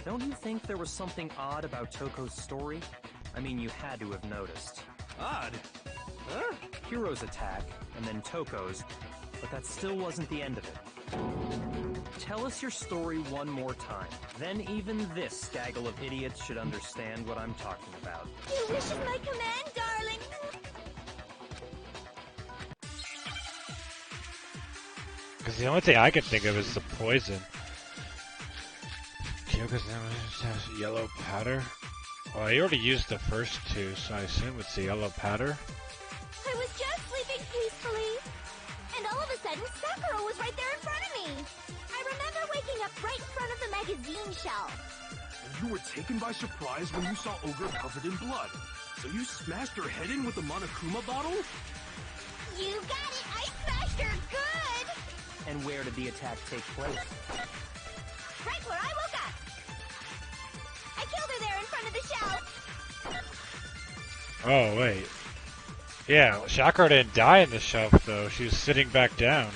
Speaker 6: Don't you think there was something odd about Toko's story? I mean, you had to have noticed.
Speaker 4: Odd? Huh?
Speaker 6: Hiro's attack, and then Toko's, but that still wasn't the end of it. Tell us your story one more time. Then even this gaggle of idiots should understand what I'm talking about.
Speaker 5: Your wish is my command, darling.
Speaker 2: Because the only thing I can think of is the poison. Kyoko's name has yellow powder. Well, I already used the first two, so I assume it's the yellow powder.
Speaker 5: I was just sleeping peacefully, and all of a sudden, Sakura was right there in front of me. I remember waking up right in front of the magazine shelf.
Speaker 4: And you were taken by surprise when you saw Ogre covered in blood. So you smashed her head in with the Monokuma bottle?
Speaker 5: You got it! I smashed her good!
Speaker 6: And where did the attack take place?
Speaker 5: Right where I woke up! I killed her there in front of the shelf!
Speaker 2: Oh, wait. Yeah, Sakura didn't die in the shelf, though. She was sitting back down.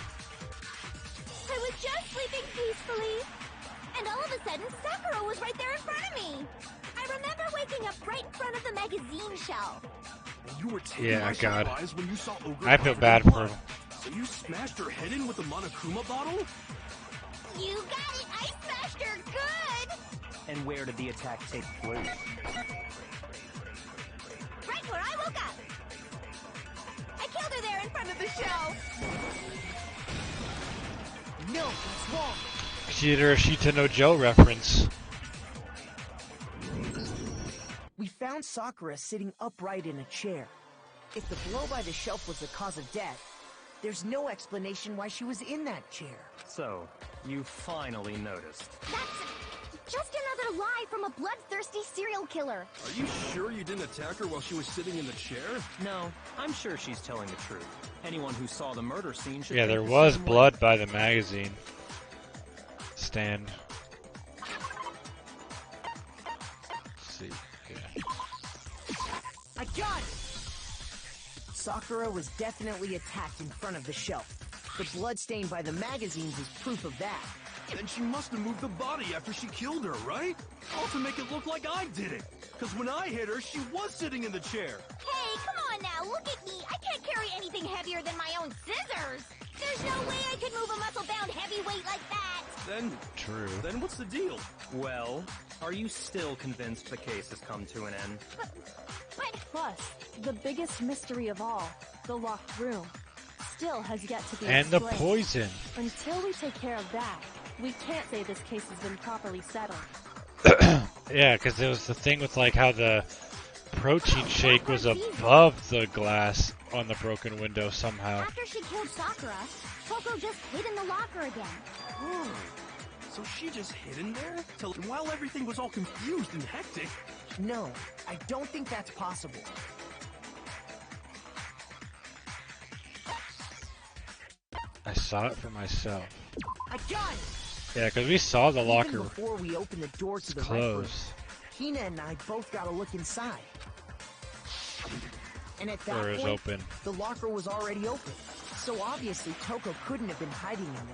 Speaker 5: I was just sleeping peacefully, and all of a sudden, Sakura was right there in front of me. I remember waking up right in front of the magazine shelf.
Speaker 4: And you were taken by
Speaker 2: God.
Speaker 4: surprise when you saw Ogre
Speaker 2: I feel
Speaker 4: covered
Speaker 2: bad
Speaker 4: in
Speaker 2: for
Speaker 4: blood.
Speaker 2: him.
Speaker 4: So you smashed her head in with the Monokuma bottle?
Speaker 5: You got it! I smashed her good!
Speaker 6: And where did the attack take place?
Speaker 5: Right where I woke up! I killed her there in front of the shelf!
Speaker 7: No, it's wrong.
Speaker 2: Shita no Joe reference.
Speaker 7: We found Sakura sitting upright in a chair. If the blow by the shelf was the cause of death, there's no explanation why she was in that chair.
Speaker 6: So, you finally noticed.
Speaker 5: That's just another lie from a bloodthirsty serial killer.
Speaker 4: Are you sure you didn't attack her while she was sitting in the chair?
Speaker 6: No, I'm sure she's telling the truth. Anyone who saw the murder scene should
Speaker 2: Yeah,
Speaker 6: think
Speaker 2: there
Speaker 6: the
Speaker 2: was
Speaker 6: same way.
Speaker 2: blood by the magazine stand. Let's see. Okay.
Speaker 7: I got it! Sakura was definitely attacked in front of the shelf. The blood stain by the magazines is proof of that.
Speaker 4: Then she must have moved the body after she killed her, right? All to make it look like I did it. Because when I hit her, she was sitting in the chair.
Speaker 5: Hey, come on now, look at me! I can't carry anything heavier than my own scissors! There's no way I could move a muscle-bound heavyweight like that!
Speaker 4: Then...
Speaker 2: True.
Speaker 4: Then what's the deal?
Speaker 6: Well, are you still convinced the case has come to an end?
Speaker 5: But...
Speaker 8: Plus, the biggest mystery of all, the locked room, still has yet to be
Speaker 2: And the
Speaker 8: explained.
Speaker 2: poison.
Speaker 8: Until we take care of that, we can't say this case has been properly settled.
Speaker 2: Yeah, because there was the thing with like how the protein shake was above the glass on the broken window somehow.
Speaker 5: After she killed Sakura, Toko just hid in the locker again.
Speaker 4: Oh, so she just hid in there? Till while everything was all confused and hectic.
Speaker 7: No, I don't think that's possible.
Speaker 2: I saw it for myself.
Speaker 7: I got it!
Speaker 2: Yeah, because we saw the locker
Speaker 7: Even before we opened the door to the rec room,
Speaker 2: closed.
Speaker 7: Hina and I both got a look inside. And at that
Speaker 2: Or it was
Speaker 7: point,
Speaker 2: open.
Speaker 7: the locker was already open. So obviously Toko couldn't have been hiding in there.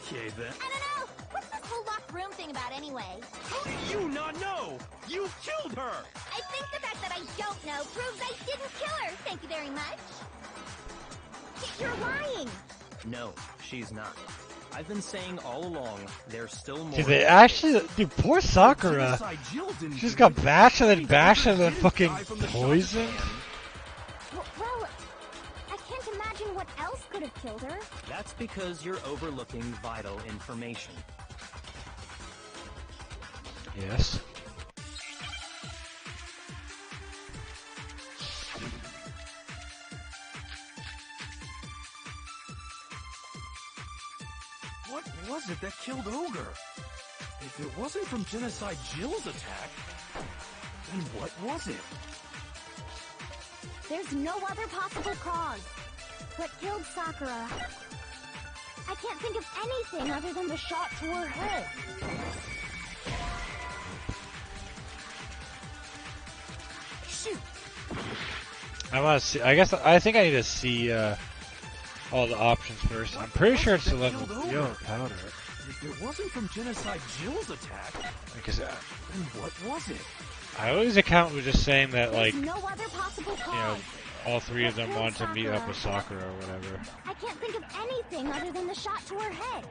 Speaker 4: Okay, then.
Speaker 5: I don't know! What's this whole locked room thing about anyway?
Speaker 4: How do you not know? You killed her!
Speaker 5: I think the fact that I don't know proves I didn't kill her! Thank you very much! You're lying!
Speaker 6: No, she's not. I've been saying all along, there's still more.
Speaker 2: Dude, they actually, dude, poor Sakura.
Speaker 4: Genocide Jill didn't
Speaker 2: She just
Speaker 4: do it.
Speaker 2: got bashed and then bashed and then
Speaker 4: Didn't
Speaker 2: fucking
Speaker 4: die from the shock.
Speaker 2: poisoned.
Speaker 5: Well, I can't imagine what else could have killed her.
Speaker 6: That's because you're overlooking vital information.
Speaker 2: Yes.
Speaker 4: What was it that killed Ogre? If it wasn't from Genocide Jill's attack, then what was it?
Speaker 5: There's no other possible cause. What killed Sakura? I can't think of anything other than the shot to her head.
Speaker 7: Shoot!
Speaker 2: I want to see. I think I need to see all the options first. I'm pretty sure it's the level yellow powder.
Speaker 4: If it wasn't from Genocide Jill's attack,
Speaker 2: Because
Speaker 4: then what was it?
Speaker 2: I always account with just saying that, like,
Speaker 5: There's no other possible cause.
Speaker 2: you know, all three of them wanted to meet up with Sakura or whatever.
Speaker 5: I can't think of anything other than the shot to her head.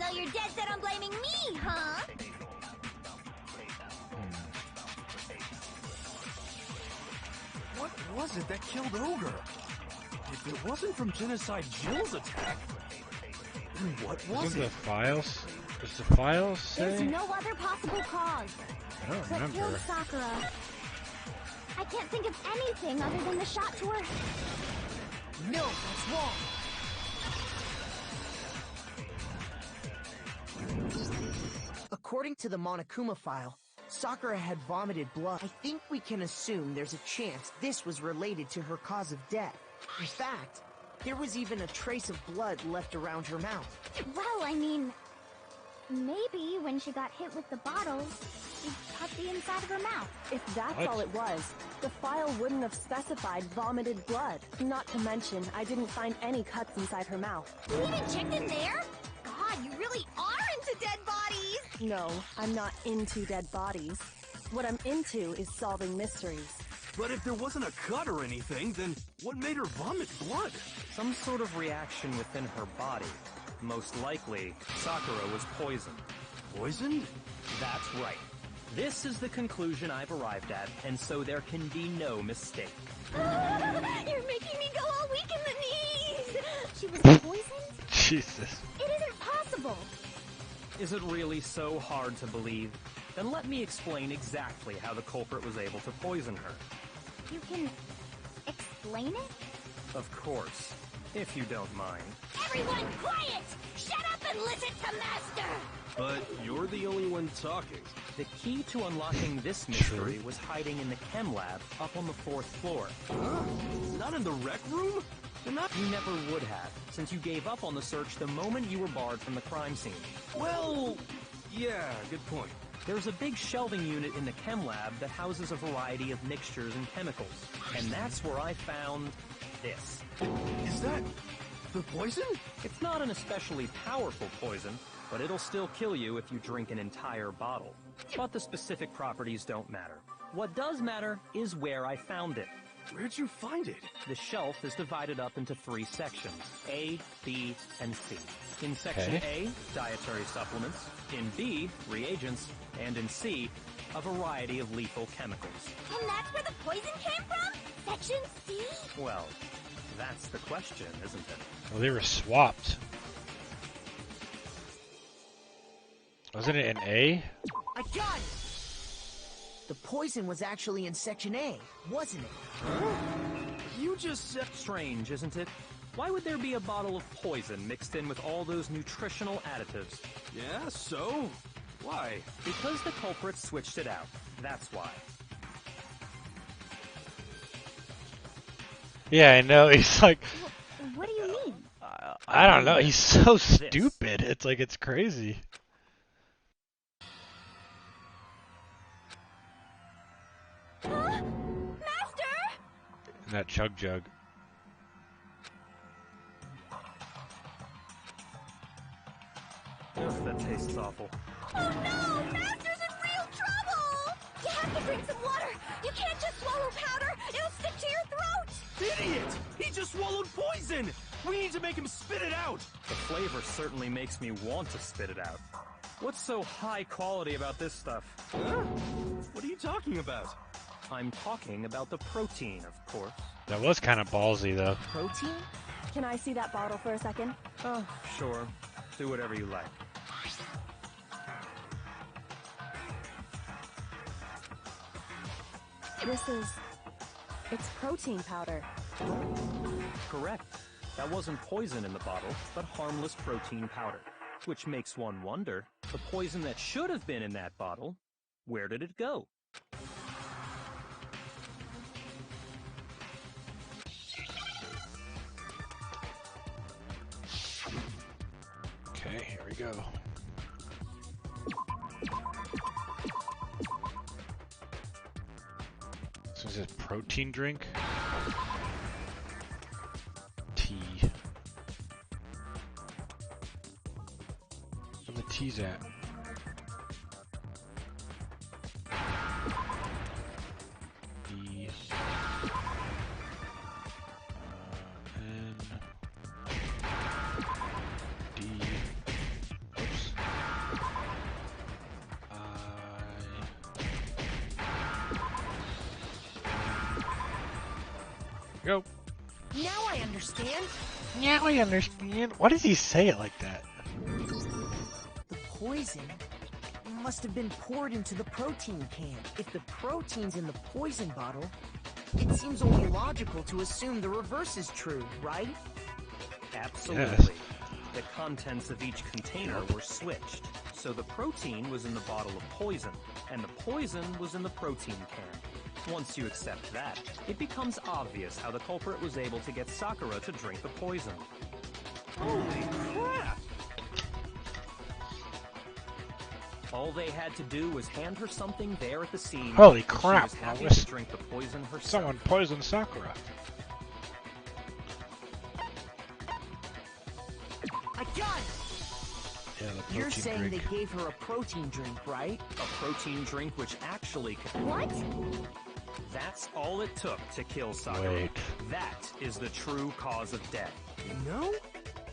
Speaker 5: So you're dead set on blaming me, huh?
Speaker 4: What was it that killed Ogre? If it wasn't from Genocide Jill's attack, then what was
Speaker 2: Isn't
Speaker 4: it?
Speaker 2: the files? Does the files
Speaker 5: There's
Speaker 2: say?
Speaker 5: no other possible cause.
Speaker 2: I don't
Speaker 5: What killed
Speaker 2: remember.
Speaker 5: Sakura? I can't think of anything other than the shot to her head.
Speaker 7: No, that's wrong. According to the Monokuma file, Sakura had vomited blood. I think we can assume there's a chance this was related to her cause of death. In fact, there was even a trace of blood left around her mouth.
Speaker 5: Well, I mean, maybe when she got hit with the bottles, she cut the inside of her mouth.
Speaker 8: If that's
Speaker 2: What?
Speaker 8: all it was, the file wouldn't have specified vomited blood. Not to mention, I didn't find any cuts inside her mouth.
Speaker 5: You even checked in there? God, you really are into dead bodies!
Speaker 8: No, I'm not into dead bodies. What I'm into is solving mysteries.
Speaker 4: But if there wasn't a cut or anything, then what made her vomit blood?
Speaker 6: Some sort of reaction within her body. Most likely, Sakura was poisoned.
Speaker 4: Poisoned?
Speaker 6: That's right. This is the conclusion I've arrived at, and so there can be no mistake.
Speaker 5: You're making me go all weak in the knees! She was poisoned?
Speaker 2: Jesus.
Speaker 5: It isn't possible!
Speaker 6: Is it really so hard to believe? Then let me explain exactly how the culprit was able to poison her.
Speaker 5: You can explain it?
Speaker 6: Of course, if you don't mind.
Speaker 5: Everyone quiet! Shut up and listen to Master!
Speaker 4: But you're the only one talking.
Speaker 6: The key to unlocking this mystery was hiding in the chem lab up on the 4th floor.
Speaker 4: Huh? Not in the rec room? Then not.
Speaker 6: You never would have, since you gave up on the search the moment you were barred from the crime scene.
Speaker 4: Well, yeah, good point.
Speaker 6: There's a big shelving unit in the chem lab that houses a variety of mixtures and chemicals. And that's where I found this.
Speaker 4: Is that the poison?
Speaker 6: It's not an especially powerful poison, but it'll still kill you if you drink an entire bottle. But the specific properties don't matter. What does matter is where I found it.
Speaker 4: Where'd you find it?
Speaker 6: The shelf is divided up into 3 sections, A, B, and C. In section A, dietary supplements. In B, reagents. And in C, a variety of lethal chemicals.
Speaker 5: And that's where the poison came from? Section C?
Speaker 6: Well, that's the question, isn't it?
Speaker 2: Well, they were swapped. Wasn't it an A?
Speaker 7: I got it! The poison was actually in Section A, wasn't it?
Speaker 4: You just said...
Speaker 6: Strange, isn't it? Why would there be a bottle of poison mixed in with all those nutritional additives?
Speaker 4: Yeah, so? Why?
Speaker 6: Because the culprit switched it out. That's why.
Speaker 2: Yeah, I know. He's like,
Speaker 5: What do you mean?
Speaker 2: I don't know. He's so stupid. It's like, it's crazy.
Speaker 5: Huh? Master!
Speaker 2: And that chug jug.
Speaker 6: Ugh, that tastes awful.
Speaker 5: Oh no! Master's in real trouble! You have to drink some water! You can't just swallow powder! It'll stick to your throat!
Speaker 4: Idiot! He just swallowed poison! We need to make him spit it out!
Speaker 6: The flavor certainly makes me want to spit it out. What's so high quality about this stuff?
Speaker 4: Huh? What are you talking about?
Speaker 6: I'm talking about the protein, of course.
Speaker 2: That was kind of ballsy, though.
Speaker 8: Protein? Can I see that bottle for a second?
Speaker 6: Oh, sure. Do whatever you like.
Speaker 8: It's protein powder.
Speaker 6: Correct. That wasn't poison in the bottle, but harmless protein powder. Which makes one wonder, the poison that should have been in that bottle, where did it go?
Speaker 2: Okay, here we go. So Is it protein drink? Tea. Where the tea's at? D. N. D. Oops. Go.
Speaker 7: Now I understand.
Speaker 2: Now I understand. Why does he say it like that?
Speaker 7: The poison must have been poured into the protein can. If the protein's in the poison bottle, it seems only logical to assume the reverse is true, right?
Speaker 6: Absolutely.
Speaker 2: Yes.
Speaker 6: The contents of each container were switched. So the protein was in the bottle of poison, and the poison was in the protein can. Once you accept that, it becomes obvious how the culprit was able to get Sakura to drink the poison.
Speaker 4: Holy crap!
Speaker 6: All they had to do was hand her something there at the scene.
Speaker 2: Holy
Speaker 6: and
Speaker 2: crap,
Speaker 6: She was happy
Speaker 2: Lois.
Speaker 6: to drink the poison herself.
Speaker 2: Someone poisoned Sakura.
Speaker 7: I got it!
Speaker 2: Yeah, the protein
Speaker 7: You're saying
Speaker 2: drink.
Speaker 7: they gave her a protein drink, right?
Speaker 6: A protein drink which actually could...
Speaker 5: What?
Speaker 6: That's all it took to kill Sakura.
Speaker 2: Wait.
Speaker 6: That is the true cause of death.
Speaker 4: No?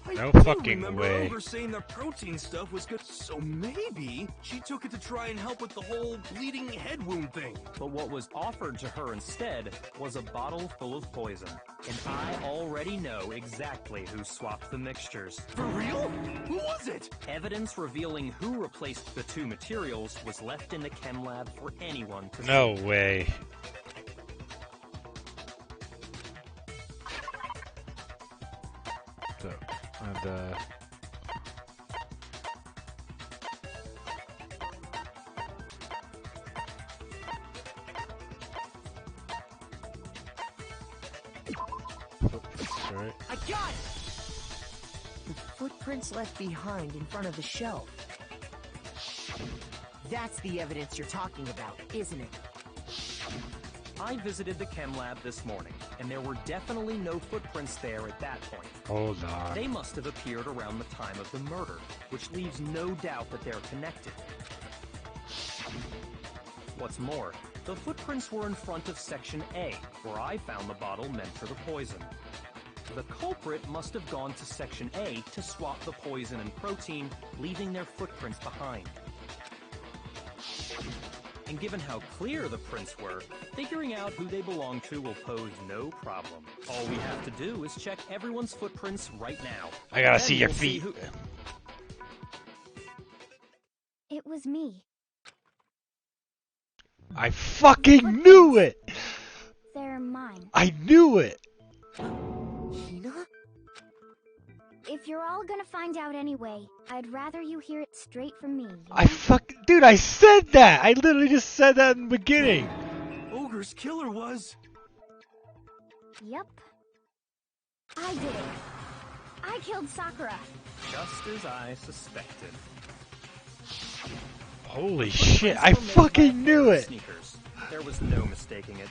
Speaker 4: I
Speaker 2: No
Speaker 4: do
Speaker 2: fucking
Speaker 4: remember
Speaker 2: way.
Speaker 4: Ogre saying the protein stuff was good, so maybe she took it to try and help with the whole bleeding head wound thing.
Speaker 6: But what was offered to her instead was a bottle full of poison. And I already know exactly who swapped the mixtures.
Speaker 4: For real? Who was it?
Speaker 6: Evidence revealing who replaced the two materials was left in the chem lab for anyone to
Speaker 2: No
Speaker 6: see.
Speaker 2: way. So, and right.
Speaker 7: I got it! The footprints left behind in front of the shelf. That's the evidence you're talking about, isn't it?
Speaker 6: I visited the chem lab this morning, and there were definitely no footprints there at that point.
Speaker 2: Hold on.
Speaker 6: They must have appeared around the time of the murder, which leaves no doubt that they're connected. What's more, the footprints were in front of Section A, where I found the bottle meant for the poison. The culprit must have gone to Section A to swap the poison and protein, leaving their footprints behind. And given how clear the prints were, figuring out who they belong to will pose no problem. All we have to do is check everyone's footprints right now.
Speaker 2: I gotta
Speaker 6: Then
Speaker 2: see your
Speaker 6: we'll
Speaker 2: feet.
Speaker 6: who-
Speaker 5: It was me.
Speaker 2: I fucking knew it!
Speaker 5: They're mine.
Speaker 2: I knew it!
Speaker 7: Hina?
Speaker 5: If you're all gonna find out anyway, I'd rather you hear it straight from me.
Speaker 2: Dude, I said that! I literally just said that in the beginning!
Speaker 4: Ogre's killer was...
Speaker 5: Yep. I did it. I killed Sakura.
Speaker 6: Just as I suspected.
Speaker 2: Holy shit,
Speaker 6: Footprints
Speaker 2: I
Speaker 6: were made by a
Speaker 2: fucking
Speaker 6: pair
Speaker 2: knew
Speaker 6: of
Speaker 2: it!
Speaker 6: Sneakers. There was no mistaking it.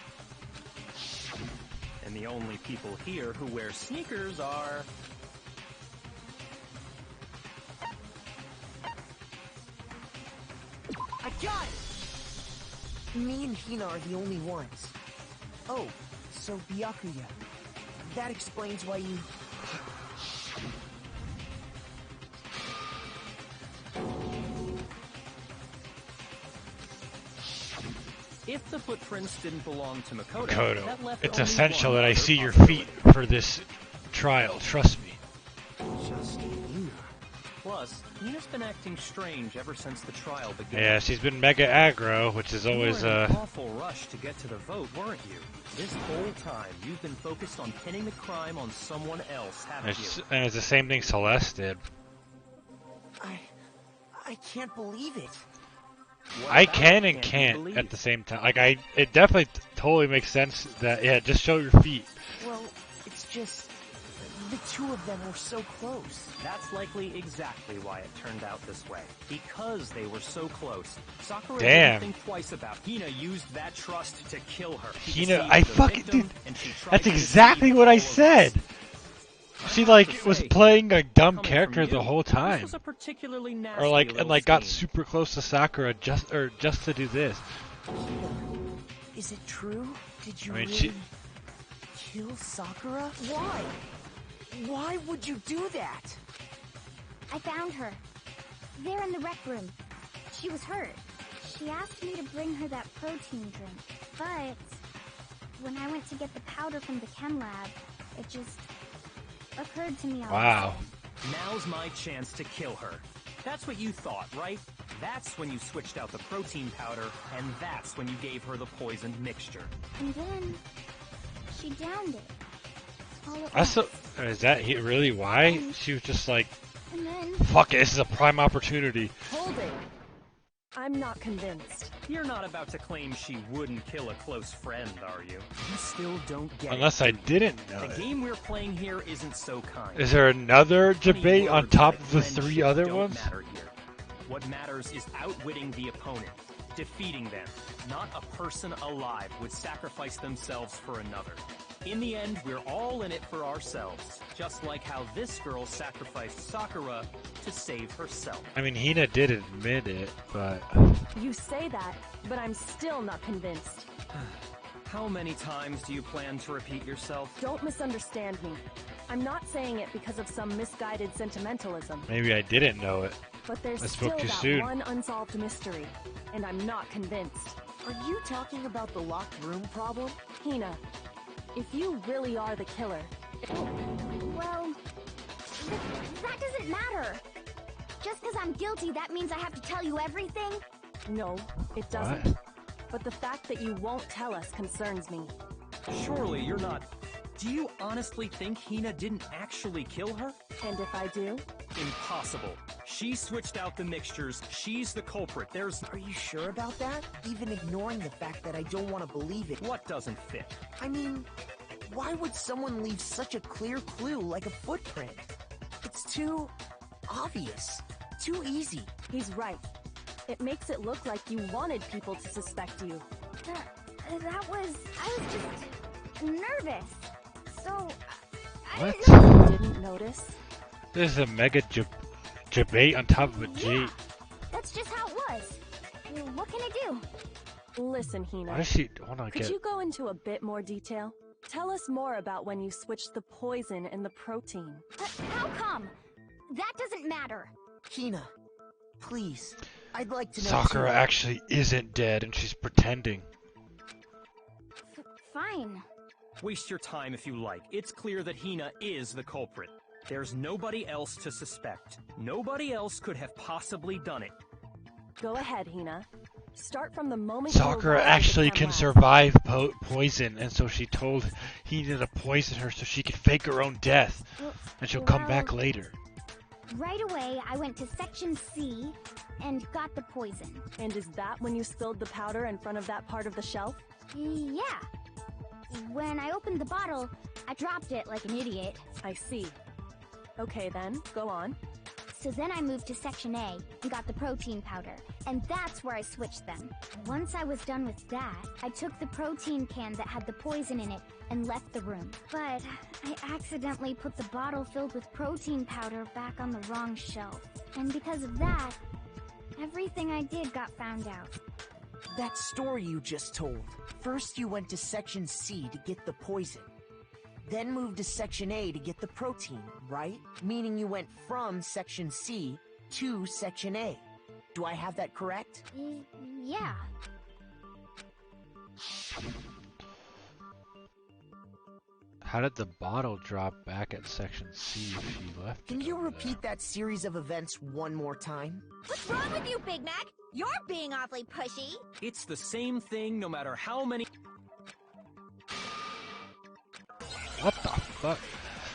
Speaker 6: And the only people here who wear sneakers are...
Speaker 7: I got it! Me and Hina are the only ones. Oh, so Byakuya. That explains why you...
Speaker 6: If the footprints didn't belong to Makoto,
Speaker 2: Makoto,
Speaker 6: that left
Speaker 2: it's
Speaker 6: only
Speaker 2: essential
Speaker 6: one
Speaker 2: that I
Speaker 6: other
Speaker 2: see your
Speaker 6: possibility.
Speaker 2: feet for this trial, trust me.
Speaker 4: Just Hina.
Speaker 6: Plus, Nina's been acting strange ever since the trial began.
Speaker 2: Yeah, she's been mega aggro, which is always,
Speaker 6: You were in an awful rush to get to the vote, weren't you? This whole time, you've been focused on pinning the crime on someone else, haven't you?
Speaker 2: and it's the same thing Celeste did.
Speaker 7: I can't believe it.
Speaker 6: What
Speaker 2: I
Speaker 6: about
Speaker 2: can and
Speaker 6: you
Speaker 2: can't
Speaker 6: believe?
Speaker 2: at the same time. Like, it definitely totally makes sense that, yeah, just show your feet.
Speaker 7: Well, it's just... The two of them were so close.
Speaker 6: That's likely exactly why it turned out this way. Because they were so close, Sakura
Speaker 2: Damn.
Speaker 6: didn't think twice about it. Hina used that trust to kill her. He
Speaker 2: Hina,
Speaker 6: deceived
Speaker 2: I
Speaker 6: the
Speaker 2: fucking
Speaker 6: victim,
Speaker 2: dude.
Speaker 6: and she tried
Speaker 2: That's
Speaker 6: to
Speaker 2: exactly
Speaker 6: deceive
Speaker 2: what
Speaker 6: all
Speaker 2: I
Speaker 6: of
Speaker 2: said.
Speaker 6: us.
Speaker 2: She
Speaker 6: I have
Speaker 2: like
Speaker 6: to
Speaker 2: was
Speaker 6: say,
Speaker 2: playing a dumb
Speaker 6: coming
Speaker 2: character
Speaker 6: from
Speaker 2: the
Speaker 6: you,
Speaker 2: whole
Speaker 6: this
Speaker 2: time,
Speaker 6: was a particularly nasty
Speaker 2: or like
Speaker 6: little
Speaker 2: got
Speaker 6: scheme.
Speaker 2: super close to Sakura just to do this.
Speaker 7: Is it true? Did you
Speaker 2: I mean,
Speaker 7: really kill Sakura? Why? Why would you do that?
Speaker 5: I found her. There in the rec room. She was hurt. She asked me to bring her that protein drink. But when I went to get the powder from the chem lab, it just occurred to me all
Speaker 2: Wow.
Speaker 5: of a sudden.
Speaker 6: Now's my chance to kill her. That's what you thought, right? That's when you switched out the protein powder, and that's when you gave her the poisoned mixture.
Speaker 5: And then she downed it. All at
Speaker 2: That's
Speaker 5: once.
Speaker 2: is that really why? She was just like,
Speaker 5: And then
Speaker 2: fuck it, this is a prime opportunity.
Speaker 8: Hold it. I'm not convinced.
Speaker 6: You're not about to claim she wouldn't kill a close friend, are you? You still don't get
Speaker 2: Unless
Speaker 6: it.
Speaker 2: I didn't know
Speaker 6: The
Speaker 2: it.
Speaker 6: game we're playing here isn't so kind.
Speaker 2: Is there another
Speaker 6: Funny
Speaker 2: debate on
Speaker 6: words
Speaker 2: top
Speaker 6: like
Speaker 2: of the
Speaker 6: friendship
Speaker 2: three other
Speaker 6: don't
Speaker 2: ones?
Speaker 6: matter here. What matters is outwitting the opponent, defeating them. Not a person alive would sacrifice themselves for another. In the end, we're all in it for ourselves, just like how this girl sacrificed Sakura to save herself.
Speaker 2: I mean, Hina did admit it, but
Speaker 8: You say that, but I'm still not convinced.
Speaker 6: How many times do you plan to repeat yourself?
Speaker 8: Don't misunderstand me. I'm not saying it because of some misguided sentimentalism,
Speaker 2: maybe I didn't know it.
Speaker 8: but there's
Speaker 2: I
Speaker 8: still
Speaker 2: spoke too
Speaker 8: that
Speaker 2: soon.
Speaker 8: one unsolved mystery, and I'm not convinced.
Speaker 7: Are you talking about the locked room problem?
Speaker 8: Hina, if you really are the killer,
Speaker 5: well, that doesn't matter. Just because I'm guilty, that means I have to tell you everything?
Speaker 8: no, it doesn't.
Speaker 2: What?
Speaker 8: But the fact that you won't tell us concerns me.
Speaker 6: Surely you're not... Do you honestly think Hina didn't actually kill her?
Speaker 8: And if I do?
Speaker 6: Impossible. She switched out the mixtures. She's the culprit. There's...
Speaker 7: Are you sure about that? Even ignoring the fact that I don't want to believe it.
Speaker 6: What doesn't fit?
Speaker 7: I mean, why would someone leave such a clear clue like a footprint? It's too obvious. Too easy.
Speaker 8: He's right. It makes it look like you wanted people to suspect you.
Speaker 5: I was just nervous. So, I
Speaker 2: What?
Speaker 5: didn't know.
Speaker 8: You didn't notice?
Speaker 2: This is a mega debate on top of a
Speaker 5: Yeah,
Speaker 2: G.
Speaker 5: that's just how it was. What can I do?
Speaker 8: Listen,
Speaker 2: Why
Speaker 8: Hina.
Speaker 2: does she? Hold on,
Speaker 8: Could
Speaker 2: get.
Speaker 8: you go into a bit more detail? Tell us more about when you switched the poison and the protein.
Speaker 5: How come? That doesn't matter.
Speaker 7: Hina, please. I'd like to know
Speaker 2: Sakura
Speaker 7: too.
Speaker 2: actually isn't dead, and she's pretending.
Speaker 5: Fine.
Speaker 6: Waste your time if you like. It's clear that Hina is the culprit. There's nobody else to suspect. Nobody else could have possibly done it.
Speaker 8: Go ahead, Hina. Start from the moment you
Speaker 2: Sakura
Speaker 8: arrived at the
Speaker 2: actually
Speaker 8: chem
Speaker 2: can
Speaker 8: lab.
Speaker 2: survive poison, and so she told Hina to poison her so she could fake her own death, and she'll come back later.
Speaker 5: Right away, I went to Section C and got the poison.
Speaker 8: And is that when you spilled the powder in front of that part of the shelf?
Speaker 5: Yeah. When I opened the bottle, I dropped it like an idiot.
Speaker 8: I see. Okay then, go on.
Speaker 5: So then I moved to Section A and got the protein powder, and that's where I switched them. Once I was done with that, I took the protein can that had the poison in it and left the room. But I accidentally put the bottle filled with protein powder back on the wrong shelf. And because of that, everything I did got found out.
Speaker 7: That story you just told. First you went to Section C to get the poison. Then moved to Section A to get the protein, right? Meaning you went from Section C to Section A. Do I have that correct?
Speaker 5: Yeah.
Speaker 2: How did the bottle drop back at Section C if she left?
Speaker 7: Can
Speaker 2: it
Speaker 7: you
Speaker 2: over
Speaker 7: repeat that series of events one more time?
Speaker 5: What's wrong with you, Big Mac? You're being awfully pushy.
Speaker 6: It's the same thing no matter how many...
Speaker 2: there? What the fuck?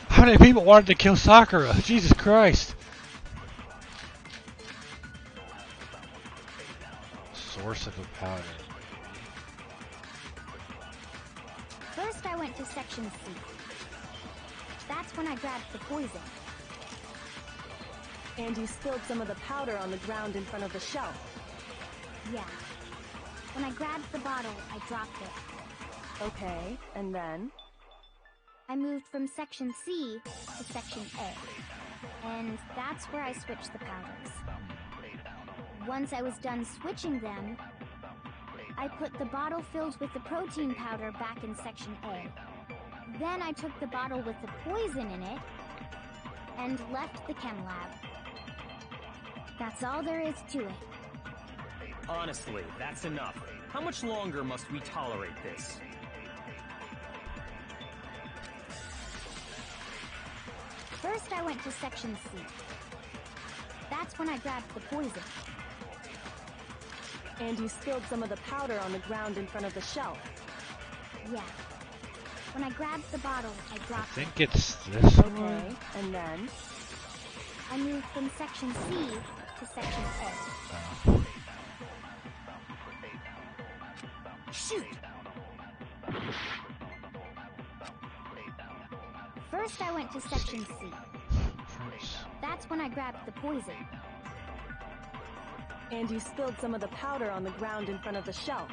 Speaker 2: How many people wanted to kill Sakura? Jesus Christ! Source of the powder.
Speaker 5: First, I went to Section C. That's That's when I grabbed the poison.
Speaker 8: And you spilled some of the powder on the ground in front of the shelf.
Speaker 5: Yeah. When I grabbed the bottle, I dropped it.
Speaker 8: Okay, and then?
Speaker 5: I moved from Section C to Section A. And that's where I switched the powders. Once I was done switching them, I put the bottle filled with the protein powder back in Section A. Then I took the bottle with the poison in it and left the chem lab. That's all there is to it.
Speaker 6: Honestly, that's enough. How much longer must we tolerate this?
Speaker 5: First I went to Section C. That's when I grabbed the poison.
Speaker 8: And you spilled some of the powder on the ground in front of the shelf.
Speaker 5: Yeah. When I grabbed the bottle, I
Speaker 2: I
Speaker 5: dropped it.
Speaker 2: think it's this one.
Speaker 8: Okay, and then?
Speaker 5: I moved from Section C to Section A.
Speaker 2: Oh.
Speaker 7: Shoot!
Speaker 5: First I went to Section C. That's when I grabbed the poison.
Speaker 8: And you spilled some of the powder on the ground in front of the shelf.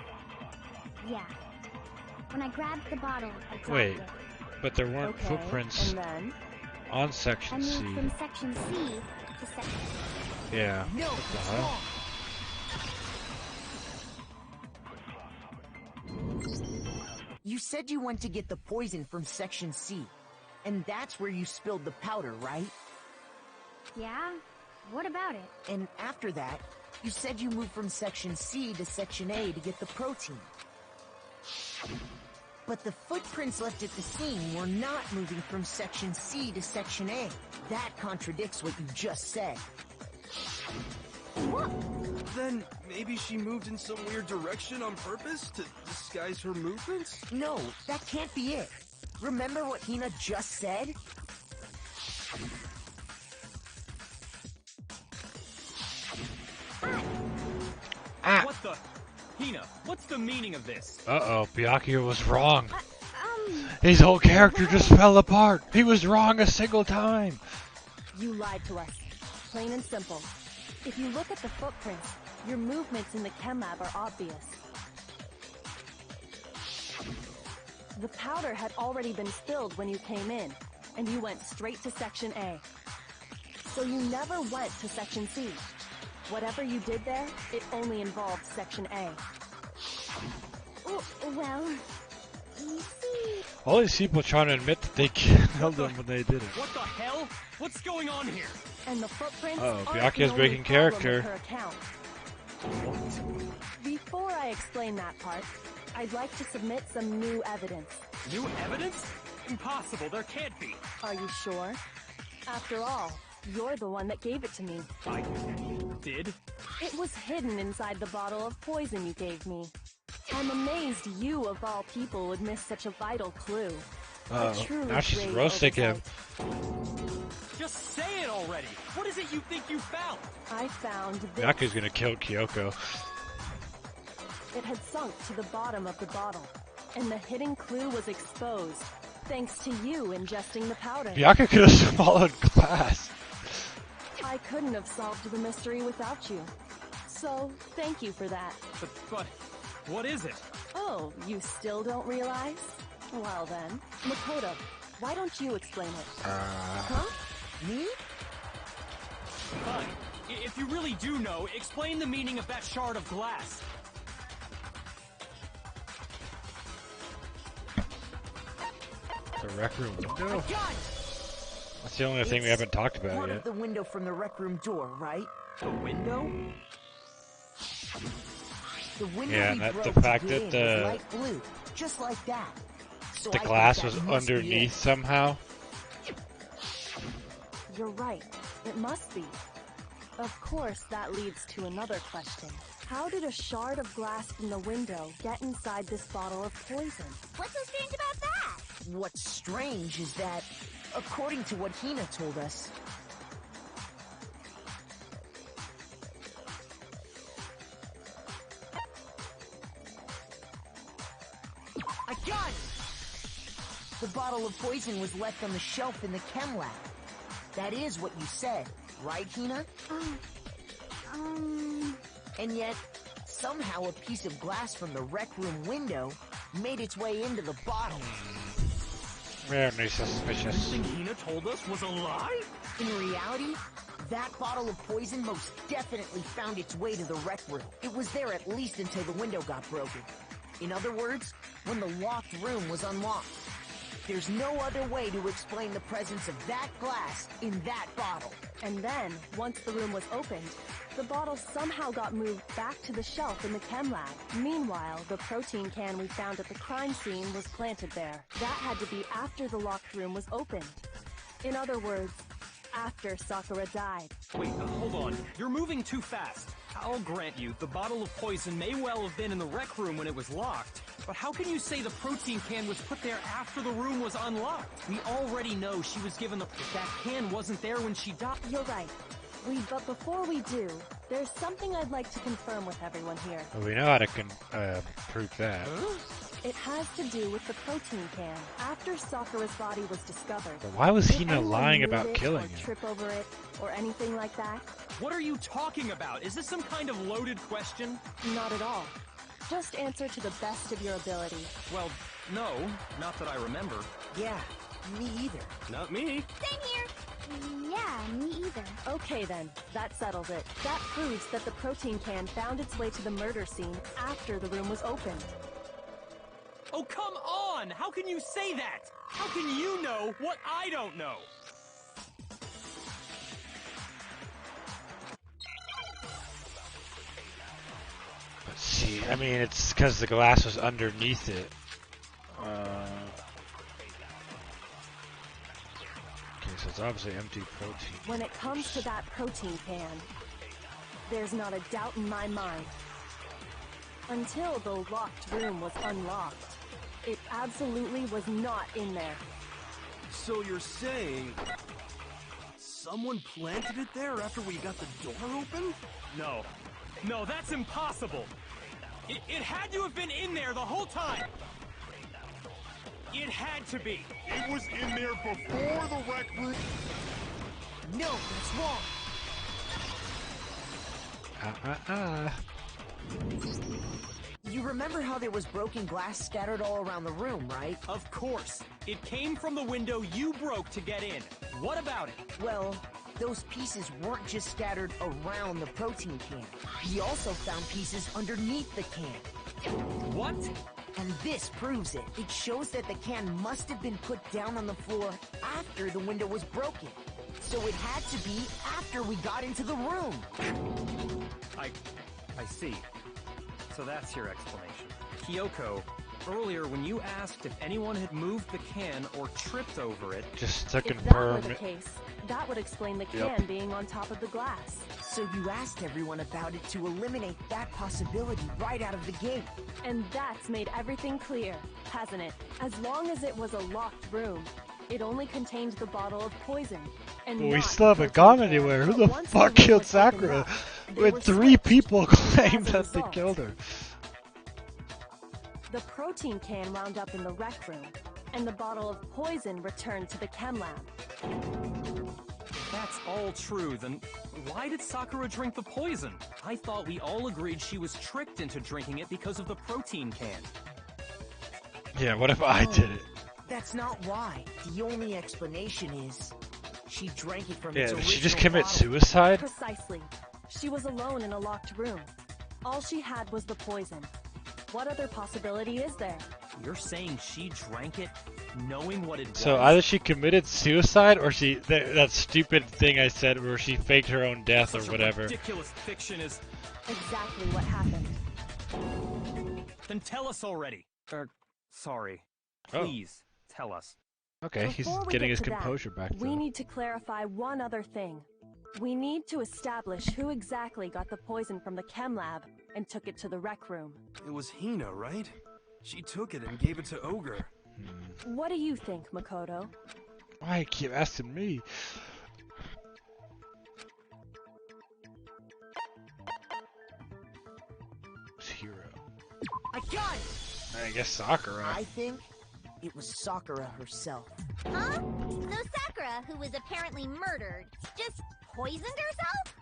Speaker 5: Yeah. When I grabbed the bottle, I dropped
Speaker 2: Wait,
Speaker 5: it.
Speaker 2: but there weren't
Speaker 8: Okay,
Speaker 2: footprints
Speaker 8: and then?
Speaker 2: on
Speaker 5: I
Speaker 2: Section
Speaker 5: moved
Speaker 2: C.
Speaker 5: from Section C to Section
Speaker 2: Yeah.
Speaker 7: No,
Speaker 2: What the
Speaker 7: it's
Speaker 2: hell?
Speaker 7: wrong. You said you went to get the poison from Section C, and that's where you spilled the powder, right?
Speaker 5: Yeah? What about it?
Speaker 7: And after that, you said you moved from Section C to Section A to get the protein. But the footprints left at the scene were not moving from Section C to Section A. That contradicts what you just said.
Speaker 4: Then maybe she moved in some weird direction on purpose to disguise her movements?
Speaker 7: No, that can't be it. Remember what Hina just said?
Speaker 2: Ah!
Speaker 6: What the? Hina, what's the meaning of this?
Speaker 2: Uh-oh, Byakuya was wrong.
Speaker 5: Um,
Speaker 2: His whole character just fell apart. He was wrong a single time.
Speaker 8: You lied to us. Plain and simple. If you look at the footprints, your movements in the chem lab are obvious. The powder had already been spilled when you came in, and you went straight to Section A. So you never went to Section C. Whatever you did there, it only involved Section A.
Speaker 5: well, you see...
Speaker 2: All these people trying to admit that they killed him when they did it.
Speaker 6: What the hell? What's going on here?
Speaker 8: And the footprints
Speaker 2: Oh,
Speaker 8: aren't
Speaker 2: Byakuya's
Speaker 8: the only
Speaker 2: breaking
Speaker 8: problem
Speaker 2: character.
Speaker 8: with her account. Before I explain that part, I'd like to submit some new evidence.
Speaker 6: New evidence? Impossible, there can't be.
Speaker 8: Are you sure? After all, you're the one that gave it to me.
Speaker 6: I did?
Speaker 8: It was hidden inside the bottle of poison you gave me. I'm amazed you, of all people, would miss such a vital clue. A
Speaker 2: Oh,
Speaker 8: truly
Speaker 2: now she's
Speaker 8: great
Speaker 2: roasting him.
Speaker 8: oversight.
Speaker 6: Just say it already! What is it you think you found?
Speaker 8: I found this.
Speaker 2: Byakuya's gonna kill Kyoko.
Speaker 8: It had sunk to the bottom of the bottle, and the hidden clue was exposed, thanks to you ingesting the powder.
Speaker 2: Byakuya could have swallowed glass.
Speaker 8: I couldn't have solved the mystery without you. So, thank you for that.
Speaker 6: But what is it?
Speaker 8: Oh, you still don't realize? Well then, Makoto, why don't you explain it? Huh?
Speaker 7: Me?
Speaker 6: Fine. If you really do know, explain the meaning of that shard of glass.
Speaker 2: The rec room window?
Speaker 7: God!
Speaker 2: That's the only thing we haven't talked about
Speaker 7: Part
Speaker 2: yet.
Speaker 7: of the window from the rec room door, right?
Speaker 6: The window?
Speaker 7: The window
Speaker 2: Yeah,
Speaker 7: we
Speaker 2: and
Speaker 7: broke
Speaker 2: the
Speaker 7: to
Speaker 2: fact
Speaker 7: get
Speaker 2: that
Speaker 7: in was
Speaker 2: the-
Speaker 7: light blue, just like that. So
Speaker 2: The
Speaker 7: I think
Speaker 2: glass
Speaker 7: that
Speaker 2: was
Speaker 7: must be it.
Speaker 2: underneath somehow.
Speaker 8: You're right. It must be. Of course, that leads to another question. How did a shard of glass from the window get inside this bottle of poison?
Speaker 5: What's so strange about that?
Speaker 7: What's strange is that, according to what Hina told us,
Speaker 6: I got it!
Speaker 7: The bottle of poison was left on the shelf in the chem lab. That is what you said, right, Hina? And yet, somehow a piece of glass from the rec room window made its way into the bottle.
Speaker 2: Very suspicious.
Speaker 4: Everything Hina told us was a lie?
Speaker 7: In reality, that bottle of poison most definitely found its way to the rec room. It was there at least until the window got broken. In other words, when the locked room was unlocked. There's no other way to explain the presence of that glass in that bottle.
Speaker 8: And then, once the room was opened, the bottle somehow got moved back to the shelf in the chem lab. Meanwhile, the protein can we found at the crime scene was planted there. That had to be after the locked room was opened. In other words, after Sakura died.
Speaker 6: Wait, hold on. You're moving too fast. I'll grant you, the bottle of poison may well have been in the rec room when it was locked. But how can you say the protein can was put there after the room was unlocked? We already know she was given that can wasn't there when she died.
Speaker 8: You're right. But before we do, there's something I'd like to confirm with everyone here.
Speaker 2: Well, we know how to prove that.
Speaker 6: Huh?
Speaker 8: It has to do with the protein can. After Sakura's body was discovered,
Speaker 2: But why was
Speaker 8: did
Speaker 2: Hina
Speaker 8: anyone
Speaker 2: lying
Speaker 8: move
Speaker 2: about
Speaker 8: it
Speaker 2: killing
Speaker 8: or
Speaker 2: him?
Speaker 8: trip over it, or anything like that?
Speaker 6: What are you talking about? Is this some kind of loaded question?
Speaker 8: Not at all. Just answer to the best of your ability.
Speaker 6: Well, no, not that I remember.
Speaker 7: Yeah, me either.
Speaker 4: Not me.
Speaker 5: Same here. Yeah, me either.
Speaker 8: Okay then, that settles it. That proves that the protein can found its way to the murder scene after the room was opened.
Speaker 6: Oh, come on! How can you say that? How can you know what I don't know?
Speaker 2: Let's see. I mean, it's because the glass was underneath it. Okay, so it's obviously empty protein.
Speaker 8: When it comes to that protein can, there's not a doubt in my mind. Until the locked room was unlocked, it absolutely was not in there.
Speaker 4: So you're saying someone planted it there after we got the door open?
Speaker 6: No. No, that's impossible! It had to have been in there the whole time! It had to be!
Speaker 4: It was in there before the rec room.
Speaker 7: No, that's wrong. You remember how there was broken glass scattered all around the room, right?
Speaker 6: Of course! It came from the window you broke to get in. What about it?
Speaker 7: Well, those pieces weren't just scattered around the protein can. We also found pieces underneath the can.
Speaker 6: What?
Speaker 7: And this proves it. It shows that the can must have been put down on the floor after the window was broken. So it had to be after we got into the room.
Speaker 6: I see. So that's your explanation. Kyoko, earlier when you asked if anyone had moved the can or tripped over it...
Speaker 2: Just to
Speaker 8: If that were
Speaker 2: confirm
Speaker 8: the
Speaker 2: it.
Speaker 8: case, that would explain the can being on top of the glass.
Speaker 7: So you asked everyone about it to eliminate that possibility right out of the gate.
Speaker 8: And that's made everything clear, hasn't it? As long as it was a locked room, it only contained the bottle of poison. And
Speaker 2: But we
Speaker 8: not
Speaker 2: still haven't
Speaker 8: protein
Speaker 2: gone
Speaker 8: can.
Speaker 2: anywhere. Who
Speaker 8: But
Speaker 2: the
Speaker 8: once
Speaker 2: fuck
Speaker 8: room
Speaker 2: killed
Speaker 8: was opened
Speaker 2: Sakura?
Speaker 8: up, they
Speaker 2: When
Speaker 8: were
Speaker 2: 3
Speaker 8: switched.
Speaker 2: people claimed
Speaker 8: As a
Speaker 2: that they
Speaker 8: result,
Speaker 2: killed her.
Speaker 8: The protein can wound up in the rec room, and the bottle of poison returned to the chem lab.
Speaker 6: If that's all true, then why did Sakura drink the poison? I thought we all agreed she was tricked into drinking it because of the protein can.
Speaker 2: Yeah, what if I did it?
Speaker 7: That's not why. The only explanation is she drank it from
Speaker 2: Yeah,
Speaker 7: its
Speaker 2: did
Speaker 7: original
Speaker 2: she just commit
Speaker 7: bottle.
Speaker 2: suicide?
Speaker 8: Precisely. She was alone in a locked room. All she had was the poison. What other possibility is there?
Speaker 6: You're saying she drank it knowing what it was?
Speaker 2: So either she committed suicide or that stupid thing I said where she faked her own death or
Speaker 6: Such a
Speaker 2: whatever.
Speaker 6: ridiculous fiction is...
Speaker 8: Exactly what happened.
Speaker 6: Then tell us already. Sorry.
Speaker 2: Oh.
Speaker 6: Please, tell us.
Speaker 2: Okay, he's
Speaker 8: Before we
Speaker 2: getting
Speaker 8: get
Speaker 2: his
Speaker 8: to that,
Speaker 2: composure back
Speaker 8: we
Speaker 2: though.
Speaker 8: need to clarify one other thing. We need to establish who exactly got the poison from the chem lab and took it to the rec room.
Speaker 4: It was Hina, right? She took it and gave it to Ogre.
Speaker 8: What do you think, Makoto?
Speaker 2: Why you keep asking me? It's Hero.
Speaker 7: I got it!
Speaker 2: I guess Sakura.
Speaker 7: I think it was Sakura herself.
Speaker 5: Huh? So Sakura, who was apparently murdered, just poisoned herself?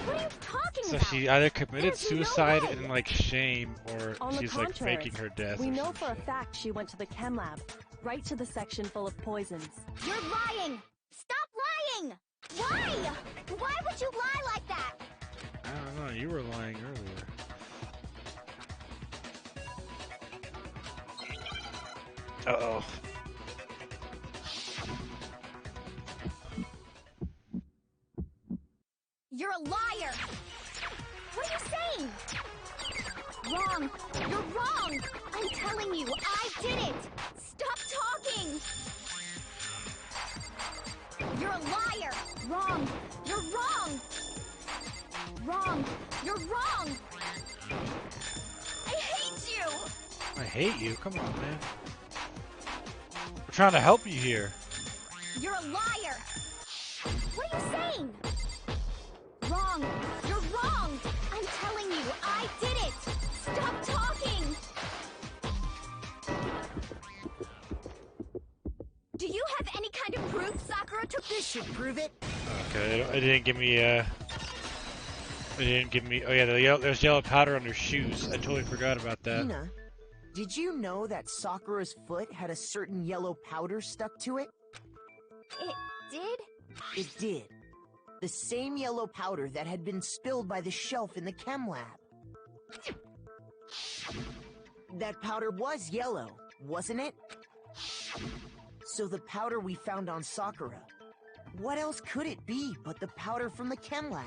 Speaker 5: What are you talking
Speaker 2: So
Speaker 5: about?
Speaker 2: she either committed
Speaker 5: There's no
Speaker 2: suicide
Speaker 5: way.
Speaker 2: in like shame, or
Speaker 8: On the
Speaker 2: she's like
Speaker 8: contrary,
Speaker 2: faking her death.
Speaker 8: we
Speaker 2: or
Speaker 8: know
Speaker 2: some
Speaker 8: for a
Speaker 2: shit.
Speaker 8: fact she went to the chem lab, right to the section full of poisons.
Speaker 5: You're lying! Stop lying! Why? Why would you lie like that?
Speaker 2: I don't know. You were lying earlier. Uh-oh.
Speaker 5: You're a liar! What are you saying? Wrong! You're wrong! I'm telling you, I did it! Stop talking! You're a liar! Wrong! You're wrong! Wrong! You're wrong! I hate you!
Speaker 2: I hate you. Come on, man. We're trying to help you here.
Speaker 5: You're a liar! What are you saying? Wrong! You're wrong! I'm telling you, I did it! Stop talking! Do you have any kind of proof Sakura took this?
Speaker 7: Should prove it.
Speaker 2: Okay, it didn't give me. It didn't give me. Oh yeah, there's yellow powder on her shoes. I totally forgot about that.
Speaker 7: Hina, did you know that Sakura's foot had a certain yellow powder stuck to it?
Speaker 5: It did?
Speaker 7: It did. The same yellow powder that had been spilled by the shelf in the chem lab. That powder was yellow, wasn't it? So the powder we found on Sakura, what else could it be but the powder from the chem lab?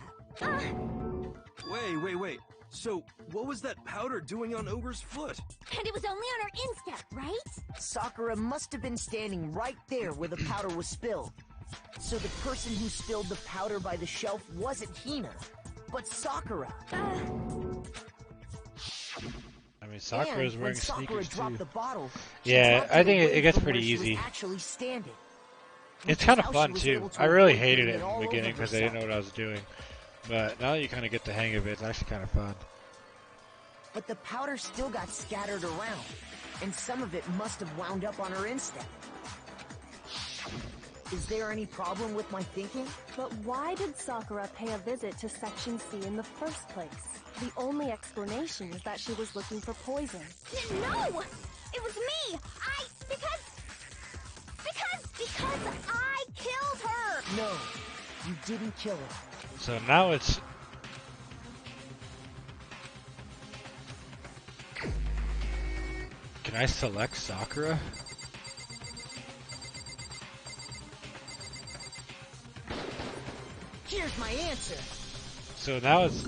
Speaker 4: Wait. So, what was that powder doing on Ogre's foot?
Speaker 5: And it was only on her instep, right?
Speaker 7: Sakura must have been standing right there where the powder was spilled. So the person who spilled the powder by the shelf wasn't Hina, but Sakura.
Speaker 2: I mean, Sakura's
Speaker 7: And
Speaker 2: wearing
Speaker 7: when Sakura
Speaker 2: sneakers
Speaker 7: dropped
Speaker 2: too.
Speaker 7: the bottle, she
Speaker 2: Yeah,
Speaker 7: dropped
Speaker 2: I
Speaker 7: it
Speaker 2: think
Speaker 7: away
Speaker 2: it gets
Speaker 7: from
Speaker 2: pretty
Speaker 7: where she was
Speaker 2: easy.
Speaker 7: actually standing.
Speaker 2: It's
Speaker 7: Which is
Speaker 2: kind of
Speaker 7: how
Speaker 2: fun
Speaker 7: she was
Speaker 2: too.
Speaker 7: able to
Speaker 2: I really
Speaker 7: avoid
Speaker 2: hated
Speaker 7: getting
Speaker 2: it in
Speaker 7: all
Speaker 2: the beginning
Speaker 7: over
Speaker 2: because I didn't know
Speaker 7: herself.
Speaker 2: what I was doing. But now that you kind of get the hang of it, it's actually kind of fun.
Speaker 7: But the powder still got scattered around, and some of it must have wound up on her instep. Is there any problem with my thinking?
Speaker 8: But why did Sakura pay a visit to Section C in the first place? The only explanation is that she was looking for poison.
Speaker 5: No! It was me! Because I killed her!
Speaker 7: No, you didn't kill her.
Speaker 2: So now it's. Can I select Sakura?
Speaker 7: Here's my answer.
Speaker 2: So now it's.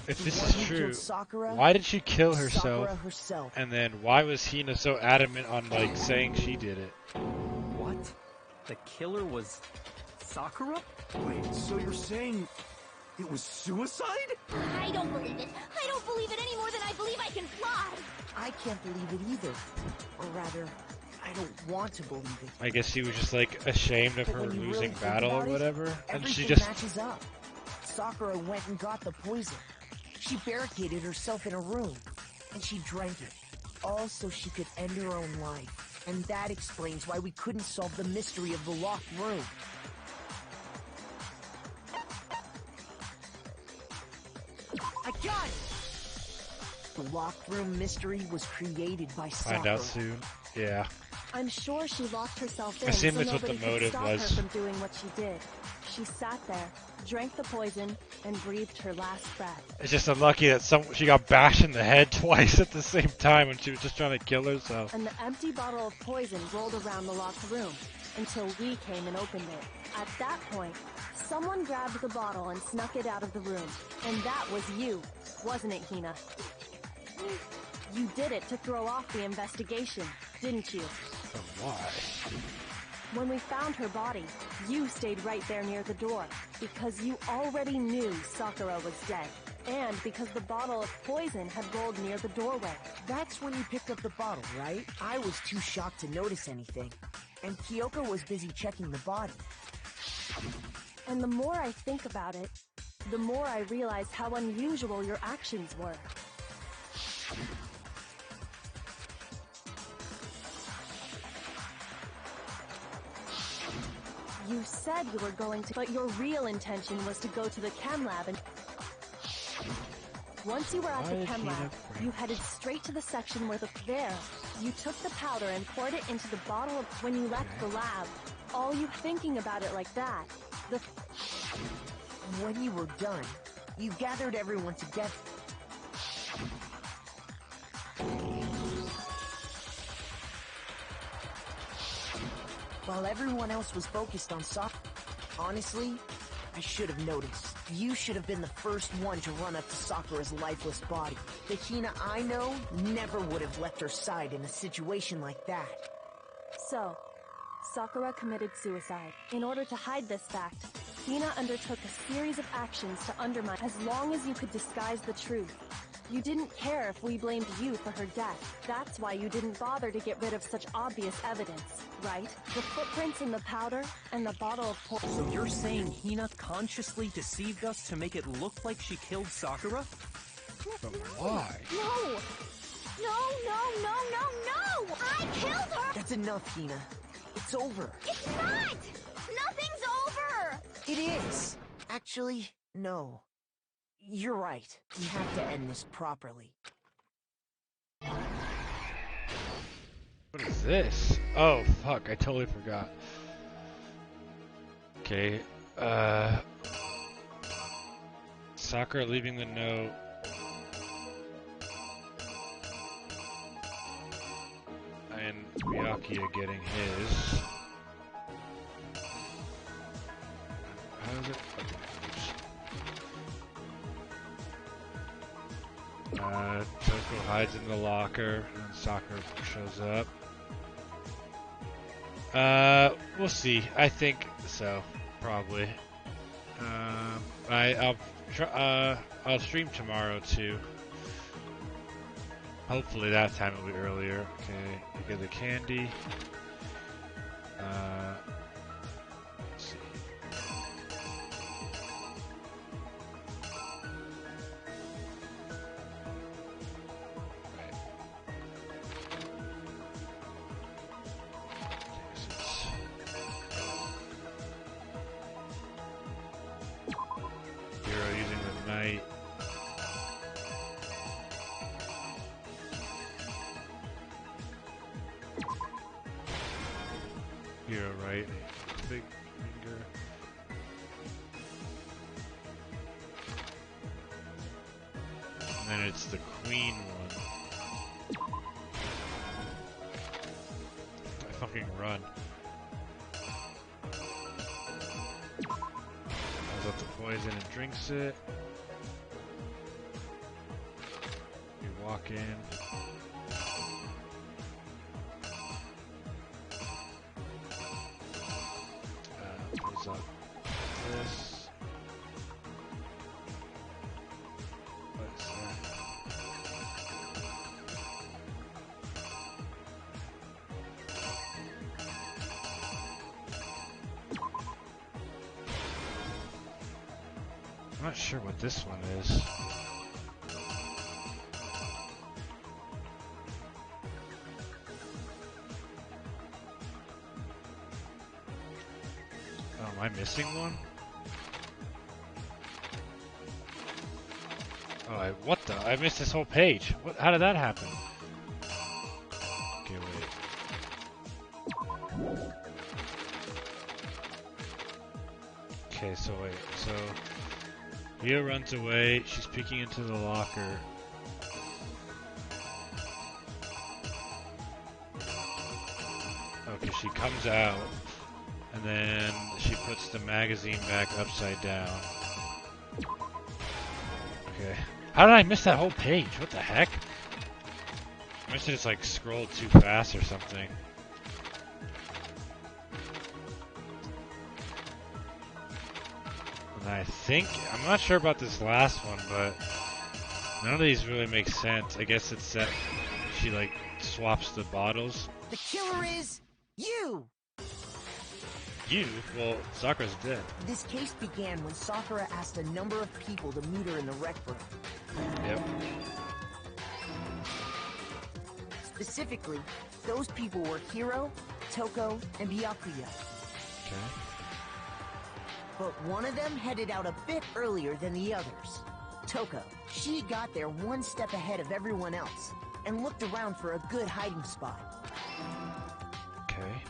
Speaker 2: If
Speaker 7: The
Speaker 2: this
Speaker 7: one
Speaker 2: is
Speaker 7: who
Speaker 2: true,
Speaker 7: killed Sakura,
Speaker 2: why did she kill herself?
Speaker 7: Sakura herself.
Speaker 2: And then why was Hina so adamant on like saying she did it?
Speaker 6: What? The killer was Sakura?
Speaker 4: Wait, so you're saying it was suicide?
Speaker 5: I don't believe it. I don't believe it any more than I believe I can fly.
Speaker 7: I can't believe it either. Or rather, I don't want to believe it.
Speaker 2: I guess she was just like ashamed of
Speaker 7: But
Speaker 2: her
Speaker 7: when you
Speaker 2: losing
Speaker 7: really think
Speaker 2: battle or
Speaker 7: about it,
Speaker 2: whatever, and she
Speaker 7: everything
Speaker 2: just.
Speaker 7: matches up. Sakura went and got the poison. She barricaded herself in a room, and she drank it, all so she could end her own life. And that explains why we couldn't solve the mystery of the locked room. I got it! The locked room mystery was created by Sakura.
Speaker 2: Find out soon. Yeah.
Speaker 8: I'm sure she locked herself in
Speaker 2: assume
Speaker 8: so
Speaker 2: that's what the
Speaker 8: nobody could
Speaker 2: motive
Speaker 8: stop
Speaker 2: was.
Speaker 8: her from doing what she did. She sat there, drank the poison, and breathed her last breath.
Speaker 2: It's just unlucky that she got bashed in the head twice at the same time when she was just trying to kill herself.
Speaker 8: And the empty bottle of poison rolled around the locked room until we came and opened it. At that point, someone grabbed the bottle and snuck it out of the room. And that was you, wasn't it, Hina? You did it to throw off the investigation, didn't you?
Speaker 2: But why?
Speaker 8: When we found her body, you stayed right there near the door because you already knew Sakura was dead. And because the bottle of poison had rolled near the doorway.
Speaker 7: That's when you picked up the bottle, right? I was too shocked to notice anything. And Kyoko was busy checking the body.
Speaker 8: And the more I think about it, the more I realize how unusual your actions were. You said you were going to, but your real intention was to go to the chem lab and... Once you were at the chem lab, you headed straight to the section where there, you took the powder and poured it into the bottle of... When you left the lab, all you thinking about it like that,
Speaker 7: When you were done, you gathered everyone together. While everyone else was focused on Sakura, honestly, I should have noticed. You should have been the first one to run up to Sakura's lifeless body. The Hina I know never would have left her side in a situation like that.
Speaker 8: So, Sakura committed suicide. In order to hide this fact, Hina undertook a series of actions to undermine as long as you could disguise the truth. You didn't care if we blamed you for her death. That's why you didn't bother to get rid of such obvious evidence, right? The footprints in the powder and the bottle of poison.
Speaker 6: So you're saying Hina consciously deceived us to make it look like she killed Sakura?
Speaker 2: But why?
Speaker 5: No! No! I killed her!
Speaker 7: That's enough, Hina. It's over.
Speaker 5: It's not! Nothing's over!
Speaker 7: It is. Actually, no. You're right. We have to end this properly.
Speaker 2: What is this? Oh, fuck, I totally forgot. Okay, Sakura leaving the note. And Byakuya getting his. How is it? Okay. Toko hides in the locker, and Sakura shows up. We'll see. I think so, probably. I'll stream tomorrow too. Hopefully that time will be earlier. Okay, you get the candy. Let's see. Hero, right? Big finger. And then it's the queen one. I fucking run. Pulls up the poison and drinks it. You walk in. Pulls up this. What's that? I'm not sure what this one is. Oh, am I missing one? Oh, what the? I missed this whole page. What? How did that happen? Okay, wait. Okay, so wait. So, Ria runs away. She's peeking into the locker. Okay, she comes out. And then she puts the magazine back upside down. Okay. How did I miss that whole page? What the heck? I must have just like scrolled too fast or something. And I think, I'm not sure about this last one, but none of these really make sense. I guess it's that she like swaps the bottles.
Speaker 7: The killer is you!
Speaker 2: You? Well, Sakura's dead.
Speaker 7: This case began when Sakura asked a number of people to meet her in the rec room.
Speaker 2: Yep.
Speaker 7: Specifically, those people were Hiro, Toko, and Byakuya.
Speaker 2: Okay.
Speaker 7: But one of them headed out a bit earlier than the others. Toko. She got there one step ahead of everyone else and looked around for a good hiding spot.
Speaker 2: Okay.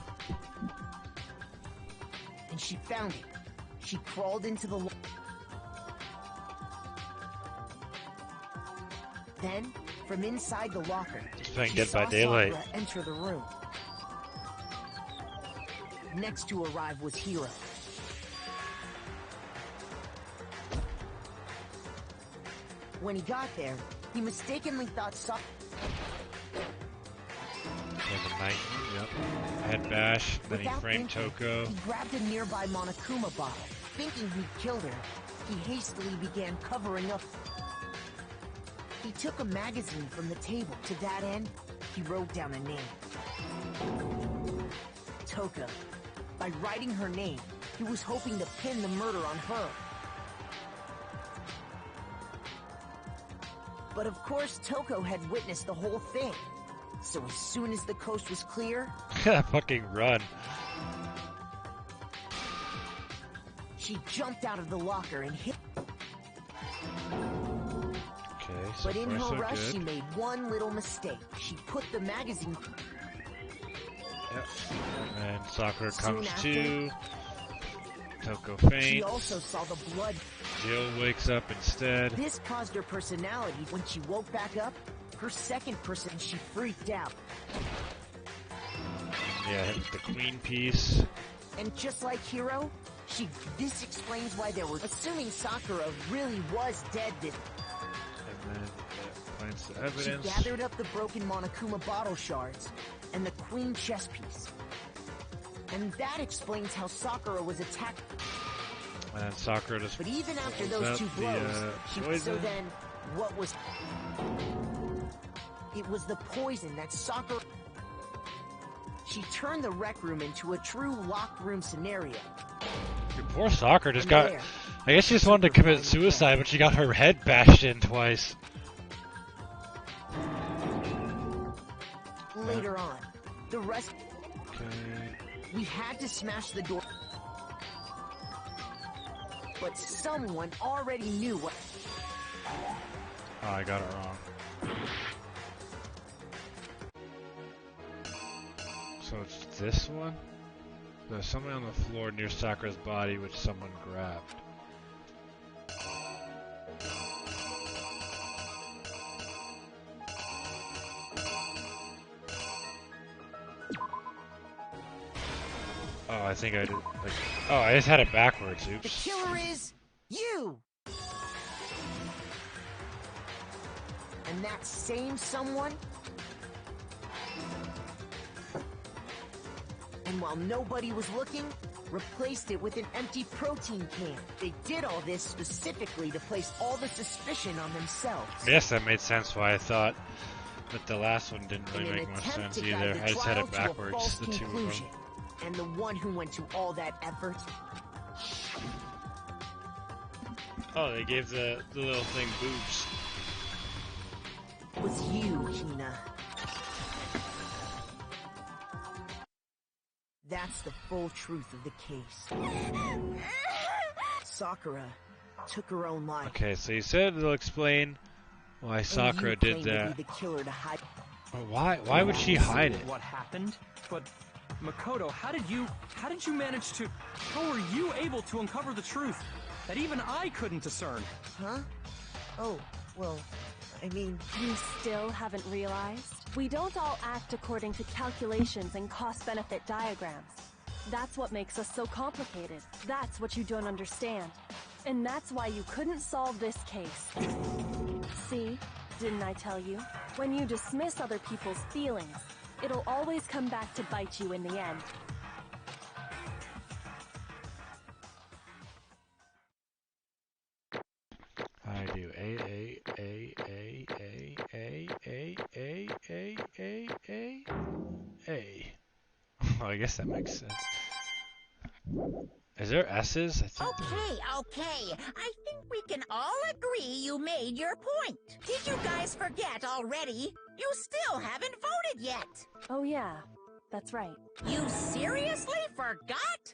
Speaker 7: And she found it. She crawled into the Then, from inside the locker,
Speaker 2: Just playing
Speaker 7: she
Speaker 2: Dead by
Speaker 7: saw
Speaker 2: Daylight.
Speaker 7: Sakura enter the room. Next to arrive was Hiro. When he got there, he mistakenly thought Sakura.
Speaker 2: There's a knight. Yep. Head bash. Then he
Speaker 7: Without
Speaker 2: framed
Speaker 7: thinking,
Speaker 2: Toko.
Speaker 7: He grabbed a nearby Monokuma bottle. Thinking he'd killed her, he hastily began covering up. He took a magazine from the table. To that end, he wrote down a name. Toko. By writing her name, he was hoping to pin the murder on her. But of course, Toko had witnessed the whole thing. So as soon as the coast was clear,
Speaker 2: Fucking run.
Speaker 7: she jumped out of the locker and hit.
Speaker 2: Okay, so
Speaker 7: But in
Speaker 2: far
Speaker 7: her
Speaker 2: so
Speaker 7: rush,
Speaker 2: good.
Speaker 7: she made one little mistake. She put the magazine.
Speaker 2: Yep. And then Sakura
Speaker 7: Soon
Speaker 2: comes
Speaker 7: after,
Speaker 2: to. Toko
Speaker 7: She
Speaker 2: faints.
Speaker 7: also saw the blood.
Speaker 2: Jill wakes up instead.
Speaker 7: This caused her personality. When she woke back up, her second person, she freaked out.
Speaker 2: Yeah, hit with the queen piece.
Speaker 7: And just like Hiro, this explains why they were assuming Sakura really was dead.
Speaker 2: And then finds the
Speaker 7: She
Speaker 2: evidence.
Speaker 7: gathered up the broken Monokuma bottle shards and the queen chess piece. And that explains how Sakura was attacked.
Speaker 2: And then Sakura just
Speaker 7: But even after
Speaker 2: pulls
Speaker 7: those
Speaker 2: out
Speaker 7: two
Speaker 2: the,
Speaker 7: blows, so
Speaker 2: poison.
Speaker 7: then, what was... It was the poison that Sakura... She turned the rec room into a true locked room scenario.
Speaker 2: Dude, poor Sakura just
Speaker 7: And
Speaker 2: got...
Speaker 7: there,
Speaker 2: I guess she just wanted to commit suicide, but she got her head bashed in twice.
Speaker 7: later on, the rest...
Speaker 2: Okay.
Speaker 7: We had to smash the door. But someone already knew what...
Speaker 2: Oh, I got it wrong. So it's this one? There's something on the floor near Sakura's body which someone grabbed. Oh, I think I did. Like, oh, I just had it backwards.
Speaker 7: The
Speaker 2: Oops.
Speaker 7: killer is... you! And that same someone... And while nobody was looking, replaced it with an empty protein can. They did all this specifically to place all the suspicion on themselves.
Speaker 2: Yes, that made sense why I thought that the last one didn't
Speaker 7: In
Speaker 2: really
Speaker 7: an
Speaker 2: make much
Speaker 7: attempt
Speaker 2: sense
Speaker 7: to guide
Speaker 2: either.
Speaker 7: the
Speaker 2: I just had
Speaker 7: trial
Speaker 2: it
Speaker 7: to a
Speaker 2: backwards,
Speaker 7: false
Speaker 2: the two of them.
Speaker 7: conclusion. And the one who went to all that effort...
Speaker 2: Oh, they gave the little thing boobs.
Speaker 7: was you, Hina. That's the full truth of the case. Sakura took her own life.
Speaker 2: Okay, so you said they'll explain why
Speaker 7: and
Speaker 2: Sakura
Speaker 7: you
Speaker 2: did
Speaker 7: claim to
Speaker 2: that.
Speaker 7: be the killer to hide.
Speaker 2: But why would she hide it?
Speaker 6: What happened? But Makoto, how did you manage to... How were you able to uncover the truth that even I couldn't discern?
Speaker 7: Huh? Oh, well, I mean...
Speaker 8: You still haven't realized? We don't all act according to calculations and cost-benefit diagrams. That's what makes us so complicated. That's what you don't understand. And that's why you couldn't solve this case. See? Didn't I tell you? When you dismiss other people's feelings, it'll always come back to bite you in the end.
Speaker 2: I do A. Well, I guess that makes sense. Is there S's? I think.
Speaker 3: Okay. I think we can all agree you made your point. Did you guys forget already? You still haven't voted yet.
Speaker 8: Oh yeah. That's right.
Speaker 3: You seriously forgot?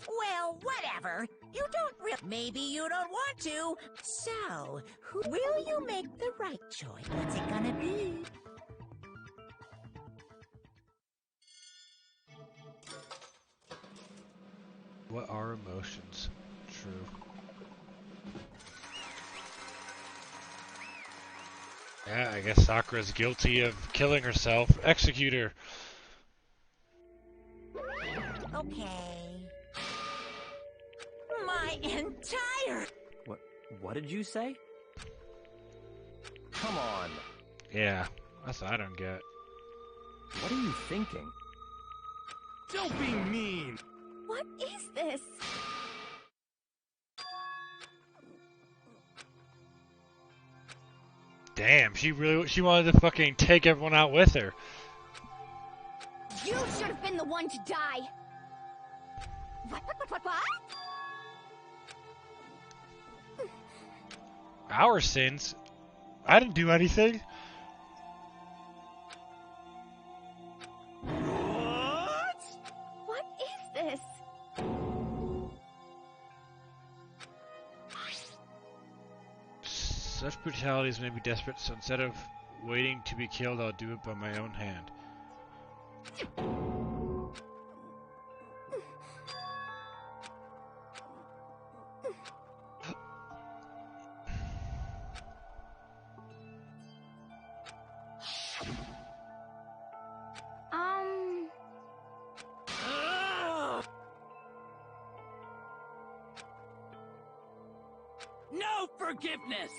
Speaker 3: Well, whatever. You don't maybe you don't want to. So, will you make the right choice? What's it gonna be?
Speaker 2: What are emotions? True. Yeah, I guess Sakura's guilty of killing herself. Execute her.
Speaker 3: Okay. My entire...
Speaker 6: What did you say? Come on.
Speaker 2: Yeah, that's what I don't get.
Speaker 6: What are you thinking?
Speaker 4: Don't be mean!
Speaker 5: What is this?
Speaker 2: Damn, she wanted to fucking take everyone out with her.
Speaker 5: You should have been the one to die! What?
Speaker 2: Our sins? I didn't do anything.
Speaker 4: What?
Speaker 5: What is this?
Speaker 2: Such brutalities made me desperate, so instead of waiting to be killed, I'll do it by my own hand.
Speaker 9: No forgiveness!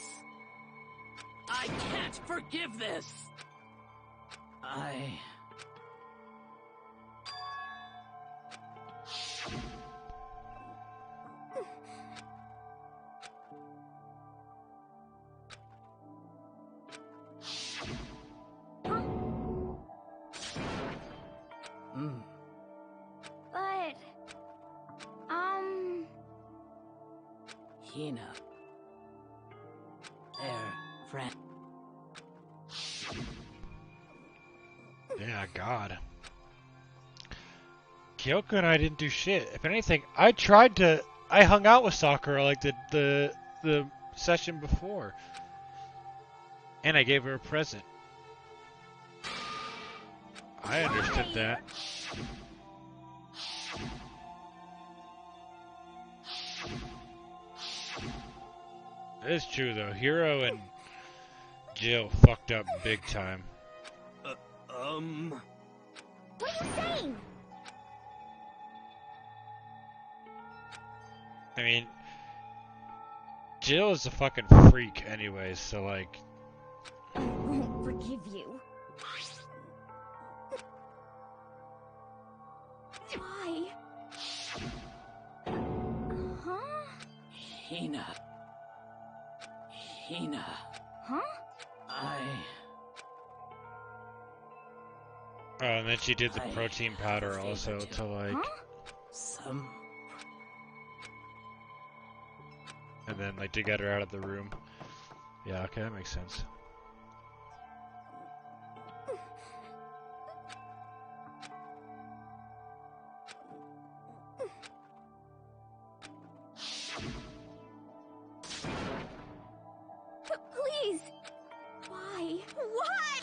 Speaker 9: I can't forgive this!
Speaker 5: But...
Speaker 9: Hina. Their friend.
Speaker 2: Yeah, God. Kyoko and I didn't do shit. If anything, I hung out with Sakura like the session before. And I gave her a present. I understood that. It is true though. Hiro and Jill fucked up big time.
Speaker 5: What are you saying?
Speaker 2: I mean, Jill is a fucking freak anyways, so like...
Speaker 5: I won't forgive you. Why? Huh?
Speaker 9: Hina.
Speaker 5: Huh?
Speaker 2: Oh, and then she did the
Speaker 9: I
Speaker 2: protein powder
Speaker 9: have a
Speaker 2: also
Speaker 9: favor
Speaker 2: to like...
Speaker 5: Huh?
Speaker 2: And then like to get her out of the room. Yeah, okay, that makes sense.
Speaker 5: Please! Why? What?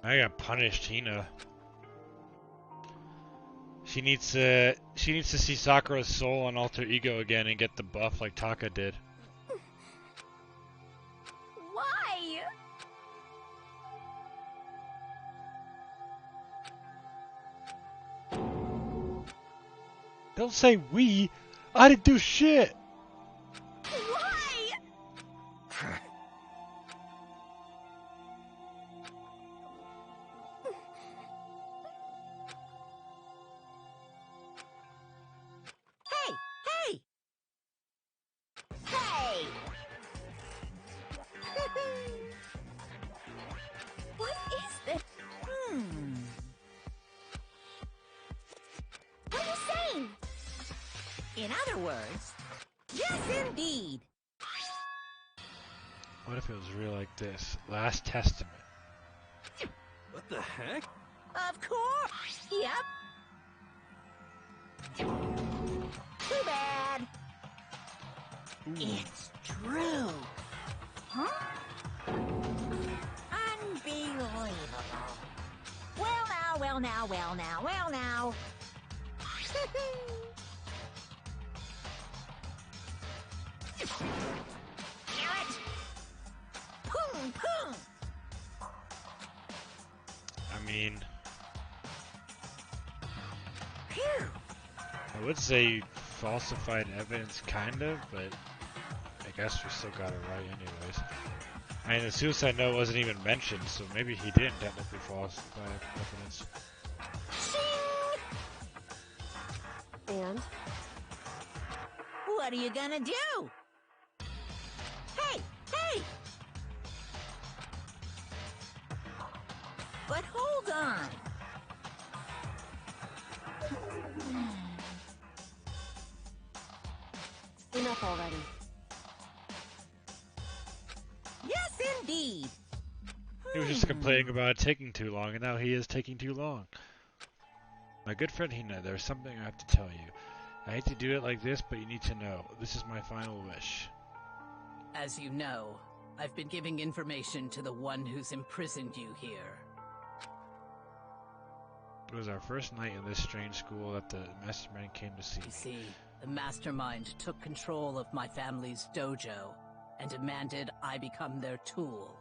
Speaker 2: I got punished, Hina. She needs to see Sakura's soul and alter ego again and get the buff like Taka did.
Speaker 5: Why?
Speaker 2: Don't say we! I didn't do shit!
Speaker 5: Why?
Speaker 3: Hey!
Speaker 5: Hey! What is this? What are you saying?
Speaker 3: In other words, yes indeed.
Speaker 2: What if it was real like this? Last Testament.
Speaker 4: What the heck?
Speaker 3: Of course! Yep. Too bad. It's true. Huh? Unbelievable. Well now, well now, well now, well now. Damn it! Boom, boom.
Speaker 2: I mean,
Speaker 3: Phew.
Speaker 2: I would say falsified evidence, kind of, but I guess we still got it right anyways. I mean, the suicide note wasn't even mentioned, so maybe he didn't technically falsify evidence.
Speaker 8: And?
Speaker 3: What are you gonna do? Hey, hey! But hold on.
Speaker 8: Enough already.
Speaker 3: Yes, indeed.
Speaker 2: He was just complaining about it taking too long, and now he is taking too long. My good friend Hina, there's something I have to tell you. I hate to do it like this, but you need to know. This is my final wish.
Speaker 9: As you know, I've been giving information to the one who's imprisoned you here.
Speaker 2: It was our first night in this strange school that the mastermind came to see
Speaker 9: You
Speaker 2: me.
Speaker 9: see, the mastermind took control of my family's dojo and demanded I become their tool.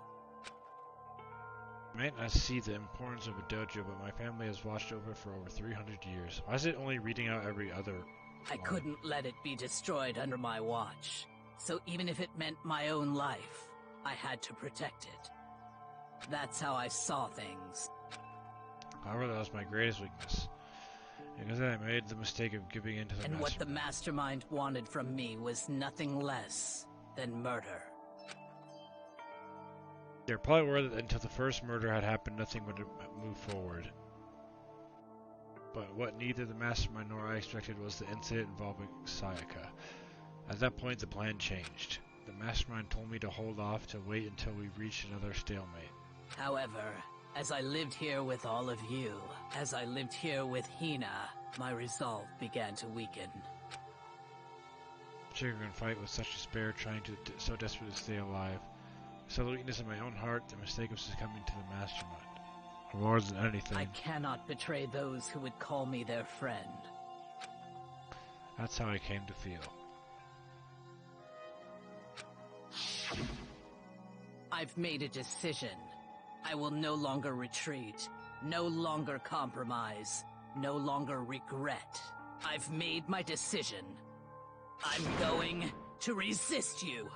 Speaker 2: I might not see the importance of a dojo, but my family has watched over it for over 300 years. Why is it only reading out every other
Speaker 9: I
Speaker 2: line?
Speaker 9: couldn't let it be destroyed under my watch. So even if it meant my own life, I had to protect it. That's how I saw things.
Speaker 2: However, that was my greatest weakness. Because I made the mistake of giving in to the
Speaker 9: And what the
Speaker 2: mastermind.
Speaker 9: mastermind wanted from me was nothing less than murder.
Speaker 2: They were probably worried that until the first murder had happened, nothing would move forward. But what neither the mastermind nor I expected was the incident involving Sayaka. At that point, the plan changed. The mastermind told me to hold off to wait until we reached another stalemate.
Speaker 9: However, as I lived here with all of you, as I lived here with Hina, my resolve began to weaken.
Speaker 2: Triggering fight with such despair, trying to so desperate to stay alive. I saw the weakness in my own heart, the mistake of succumbing to the mastermind. More than anything,
Speaker 9: I cannot betray those who would call me their friend.
Speaker 2: that's how I came to feel.
Speaker 9: I've made a decision. I will no longer retreat, no longer compromise, no longer regret. I've made my decision. I'm going to resist you.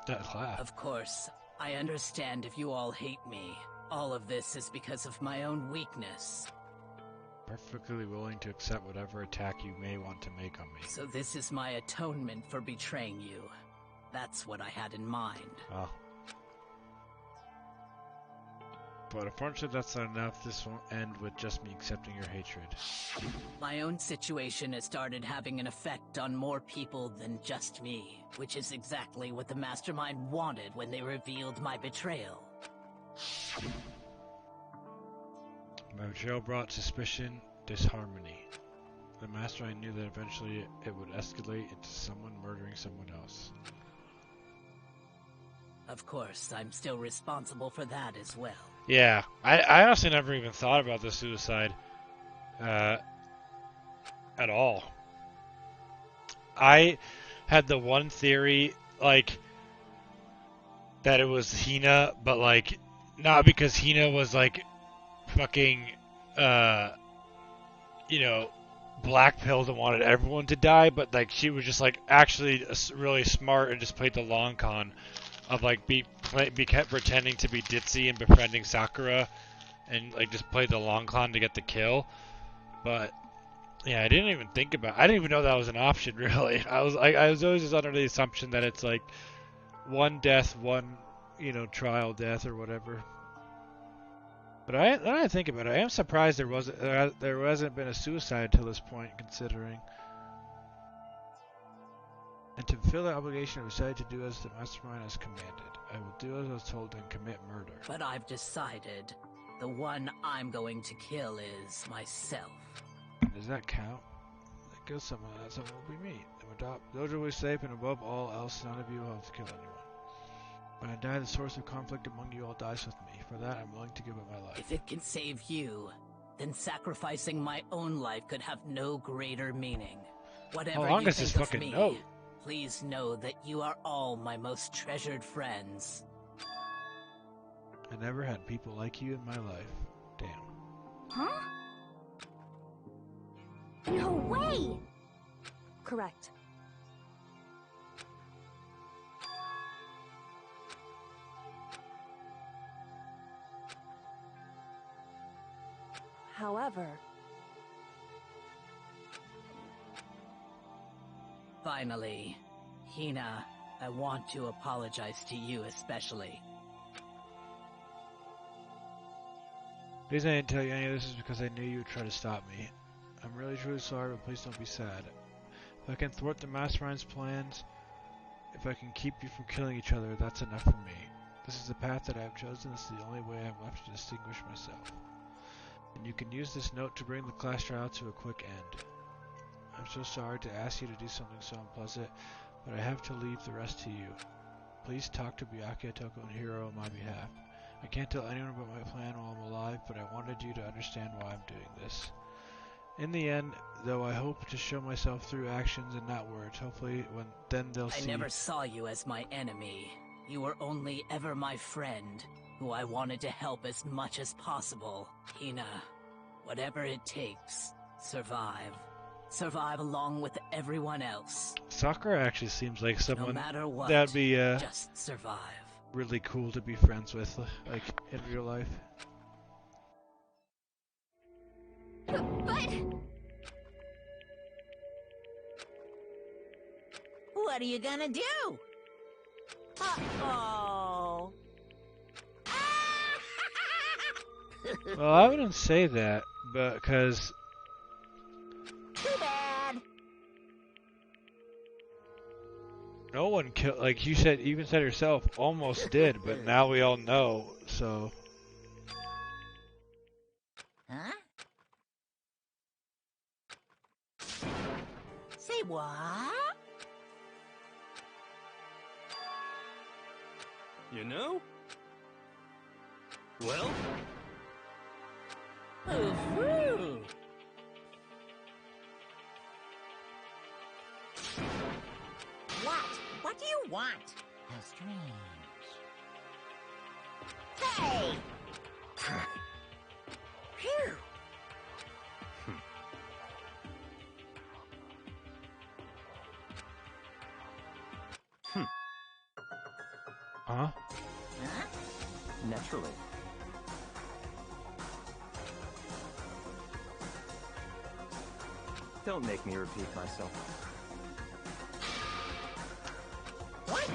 Speaker 2: That laugh.
Speaker 9: Of course, I understand if you all hate me. All of this is because of my own weakness.
Speaker 2: Perfectly willing to accept whatever attack you may want to make on me.
Speaker 9: So this is my atonement for betraying you. That's what I had in mind.
Speaker 2: Well. But unfortunately that's not enough. This won't end with just me accepting your hatred.
Speaker 9: My own situation has started having an effect on more people than just me, which is exactly what the mastermind wanted when they revealed my betrayal.
Speaker 2: My betrayal brought suspicion, disharmony. The mastermind knew that eventually it would escalate into someone murdering someone else.
Speaker 9: Of course, I'm still responsible for that as well.
Speaker 2: Yeah, I honestly never even thought about the suicide at all. I had the one theory, like, that it was Hina, but, like, not because Hina was, like, fucking, you know, black-pilled and wanted everyone to die, but, like, she was just, like, actually really smart and just played the long con of, like, kept pretending to be ditzy and befriending Sakura and, like, just played the long con to get the kill. But, yeah, I didn't even think about it. I didn't even know that was an option, really. I was always just under the assumption that it's, like, one death, one, you know, trial death or whatever. But now I think about it, I am surprised there hasn't been a suicide till this point, considering. And to fulfill that obligation, I decided to do as the mastermind has commanded. I will do as I was told and commit murder.
Speaker 9: But I've decided the one I'm going to kill is myself.
Speaker 2: Does that count? That kills someone, that someone will be me. Those will be safe, and above all else, none of you will have to kill anyone. When I die, the source of conflict among you all dies with me. For that, I'm willing to give up my life.
Speaker 9: If it can save you, then sacrificing my own life could have no greater meaning. Whatever
Speaker 2: How long
Speaker 9: you
Speaker 2: is this
Speaker 9: think of
Speaker 2: fucking
Speaker 9: me,
Speaker 2: note?
Speaker 9: please know that you are all my most treasured friends.
Speaker 2: I never had people like you in my life. Damn.
Speaker 5: Huh? No way!
Speaker 8: Correct. However,
Speaker 9: Finally, Hina, I want to apologize to you especially.
Speaker 2: The reason I didn't tell you any of this is because I knew you would try to stop me. I'm really truly sorry, but please don't be sad. If I can thwart the mastermind's plans, if I can keep you from killing each other, that's enough for me. This is the path that I have chosen. This is the only way I have left to distinguish myself. And you can use this note to bring the class trial to a quick end. I'm so sorry to ask you to do something so unpleasant, but I have to leave the rest to you. Please talk to Byakuya, Toko, and Hiro on my behalf. I can't tell anyone about my plan while I'm alive, but I wanted you to understand why I'm doing this. In the end, though, I hope to show myself through actions and not words. Hopefully, then they'll see.
Speaker 9: I never saw you as my enemy. You were only ever my friend, who I wanted to help as much as possible. Hina, whatever it takes, survive. Survive along with everyone else.
Speaker 2: Sakura actually seems like someone
Speaker 9: no matter what,
Speaker 2: that'd be
Speaker 9: just survive.
Speaker 2: Really cool to be friends with, like in real life.
Speaker 5: But...
Speaker 3: What are you gonna do? Uh-oh.
Speaker 2: Well, I wouldn't say that, but because
Speaker 3: Too bad.
Speaker 2: no one killed, like you said, even said yourself, almost did, but now we all know, so.
Speaker 3: Huh? Say what?
Speaker 4: You know? Well?
Speaker 3: Ooh-hoo. What do you want? How strange. Hey! Phew!
Speaker 2: Huh?
Speaker 3: Huh?
Speaker 6: Naturally. Don't make me repeat myself.
Speaker 3: What?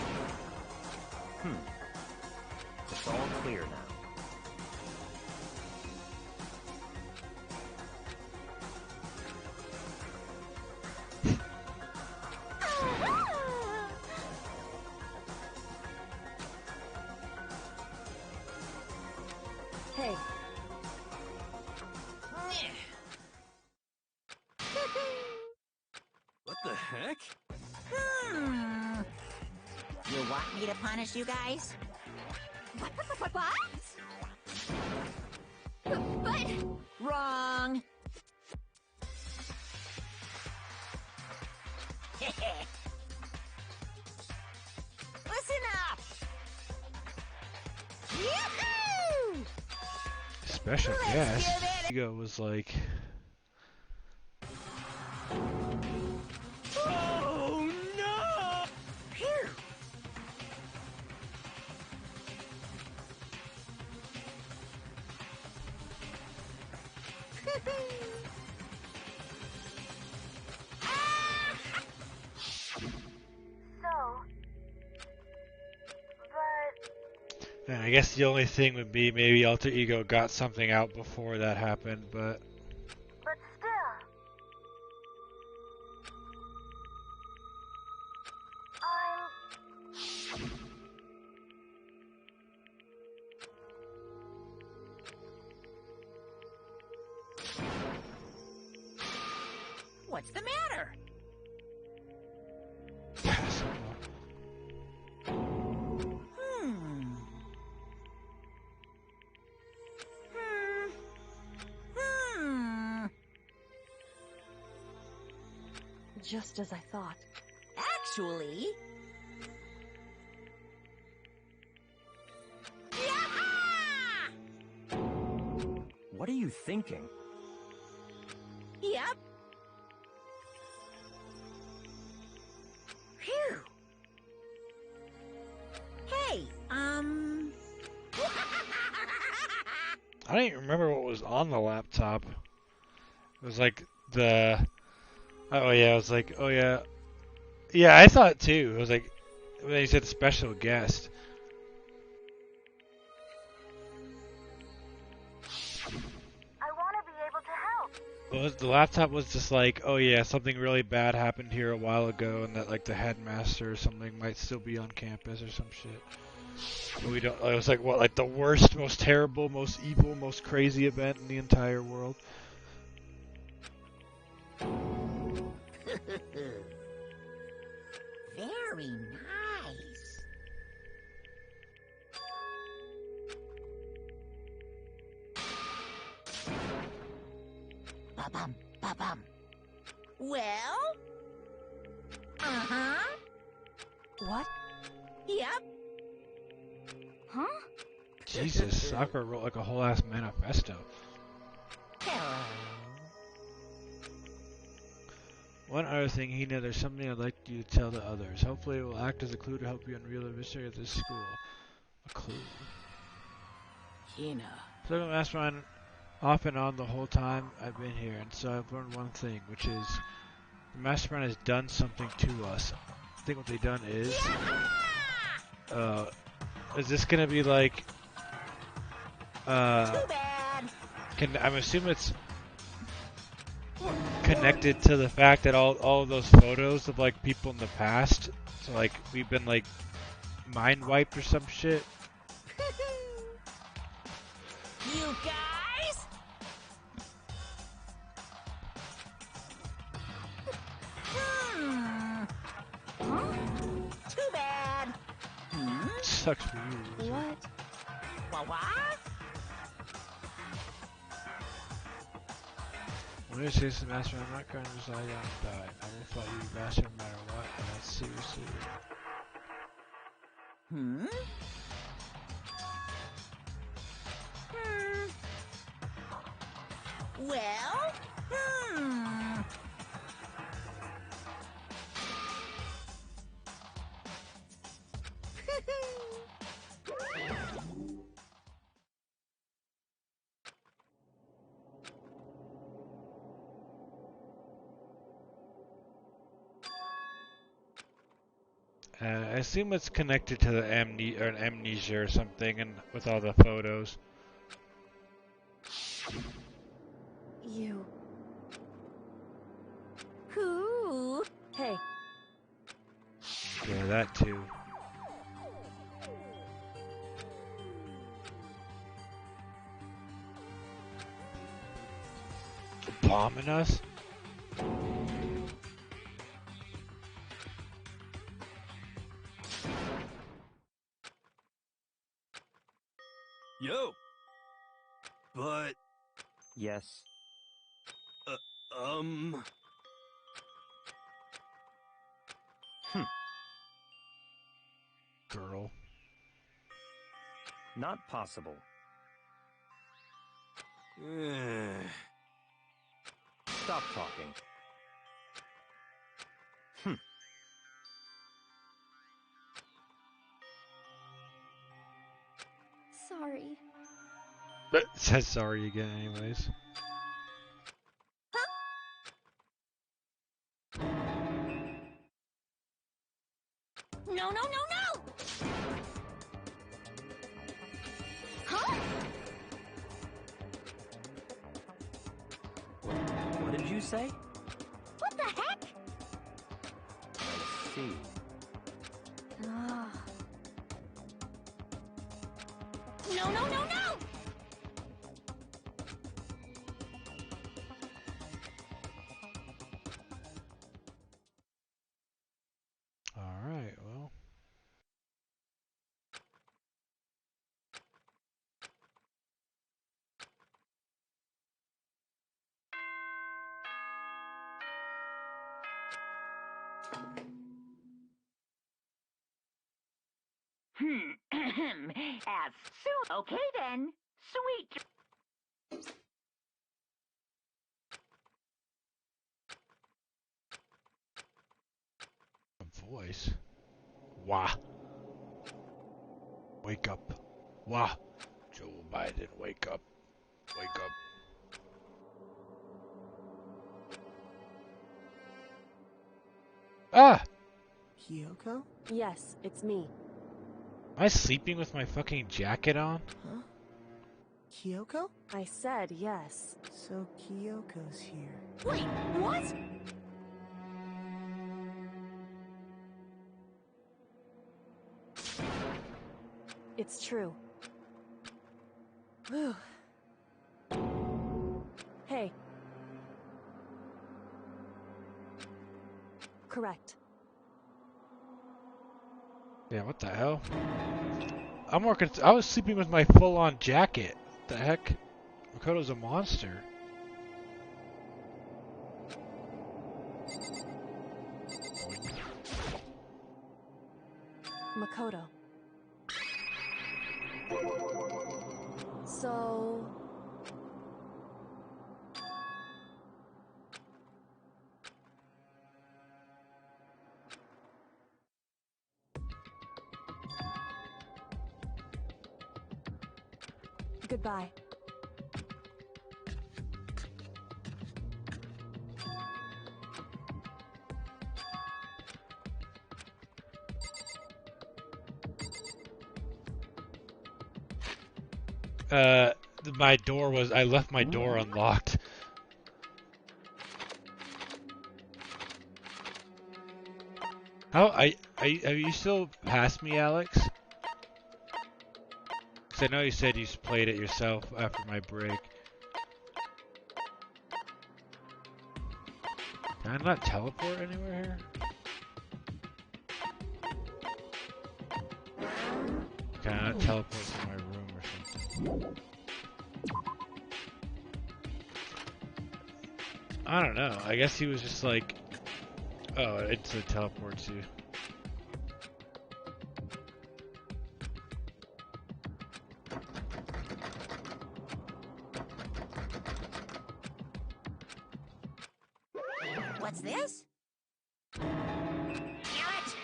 Speaker 6: It's all clear now.
Speaker 8: hey,
Speaker 4: What the heck?
Speaker 3: You want me to punish you guys?
Speaker 5: What? But...
Speaker 3: Wrong! Listen up! Yoo-hoo!
Speaker 2: Special
Speaker 3: Let's
Speaker 2: guest.
Speaker 3: give it
Speaker 2: Ego was like,
Speaker 4: Oh no!
Speaker 3: Phew!
Speaker 5: So... But...
Speaker 2: man, guess the only thing would be maybe Alter Ego got something out before that happened, but...
Speaker 5: But still...
Speaker 3: What's the matter?
Speaker 8: Just as I thought.
Speaker 3: Actually...
Speaker 6: What are you thinking?
Speaker 3: Yep. Phew. Hey,
Speaker 2: I don't even remember what was on the laptop. It was like the... Oh yeah, I was like, oh yeah. Yeah, I thought too. It was like, when they said special guest.
Speaker 5: I want to be able to help.
Speaker 2: The laptop was just like, oh yeah, something really bad happened here a while ago, and that like the headmaster or something might still be on campus or some shit. But we don't. It was like what, like the worst, most terrible, most evil, most crazy event in the entire world.
Speaker 3: very nice. Ba-bum, ba-bum. Well? Uh-huh.
Speaker 8: What?
Speaker 3: Yep.
Speaker 1: Huh?
Speaker 2: Jesus, Sakura wrote like a whole ass manifesto.
Speaker 3: Hello.
Speaker 2: One other thing, Hina, there's something I'd like you to tell the others. Hopefully it will act as a clue to help you unveil the mystery of this school. A clue.
Speaker 9: Hina.
Speaker 2: So the mastermind off and on the whole time I've been here, and so I've learned one thing, which is the mastermind has done something to us. I think what they've done is this gonna be like
Speaker 3: Too bad.
Speaker 2: I'm assuming it's connected to the fact that all of those photos of like people in the past, so like we've been like mind wiped or some shit.
Speaker 3: You guys? Huh? Too bad.
Speaker 2: Sucks for you.
Speaker 8: What?
Speaker 3: What?
Speaker 2: When it says the master, I'm not going to just lie down and die. I will fight you, master, no matter what, and that's seriously.
Speaker 3: Well?
Speaker 2: I assume it's connected to the amnesia or something, and with all the photos.
Speaker 8: You.
Speaker 3: Who?
Speaker 8: Hey,
Speaker 2: Yeah, that too. Bombing us?
Speaker 4: Yo. But,
Speaker 6: Yes.
Speaker 2: Girl.
Speaker 6: Not possible. Stop talking.
Speaker 5: Sorry.
Speaker 2: But it says sorry again anyways.
Speaker 3: No, no, no, no!
Speaker 6: you say?
Speaker 5: What the heck?
Speaker 6: I see.
Speaker 5: No, no, no, no!
Speaker 2: Alright, well.
Speaker 3: As soon. Okay then. Sweet.
Speaker 2: Voice. Wah. Wake up. Wah. Joe Biden, wake up. Wake up. Ah!
Speaker 7: Kyoko?
Speaker 8: Yes, it's me.
Speaker 2: Am I sleeping with my fucking jacket on?
Speaker 7: Huh? Kyoko?
Speaker 8: I said yes.
Speaker 7: So Kyoko's here.
Speaker 1: Wait, what?
Speaker 8: It's true. Whew. Hey. Correct.
Speaker 2: Yeah, what the hell? I'm more I was sleeping with my full-on jacket. What the heck? Makoto's a monster.
Speaker 8: Makoto. So... Goodbye.
Speaker 2: My door was, I left my door unlocked. How, have you still passed me, Alex? Because I know you said you played it yourself after my break. Can I not teleport anywhere here? Can I not teleport to my room or something? I don't know. I guess he was just like, oh, it's a teleport too.
Speaker 3: What's this? Carrot!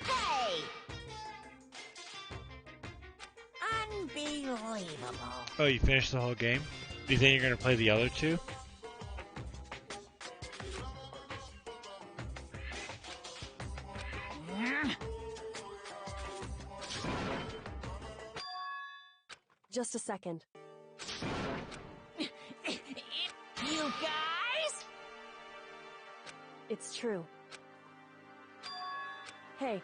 Speaker 3: Hey! Unbelievable.
Speaker 2: Oh, you finished the whole game? Do you think you're gonna play the other two?
Speaker 8: Just a second.
Speaker 3: You guys?
Speaker 8: It's true. Hey.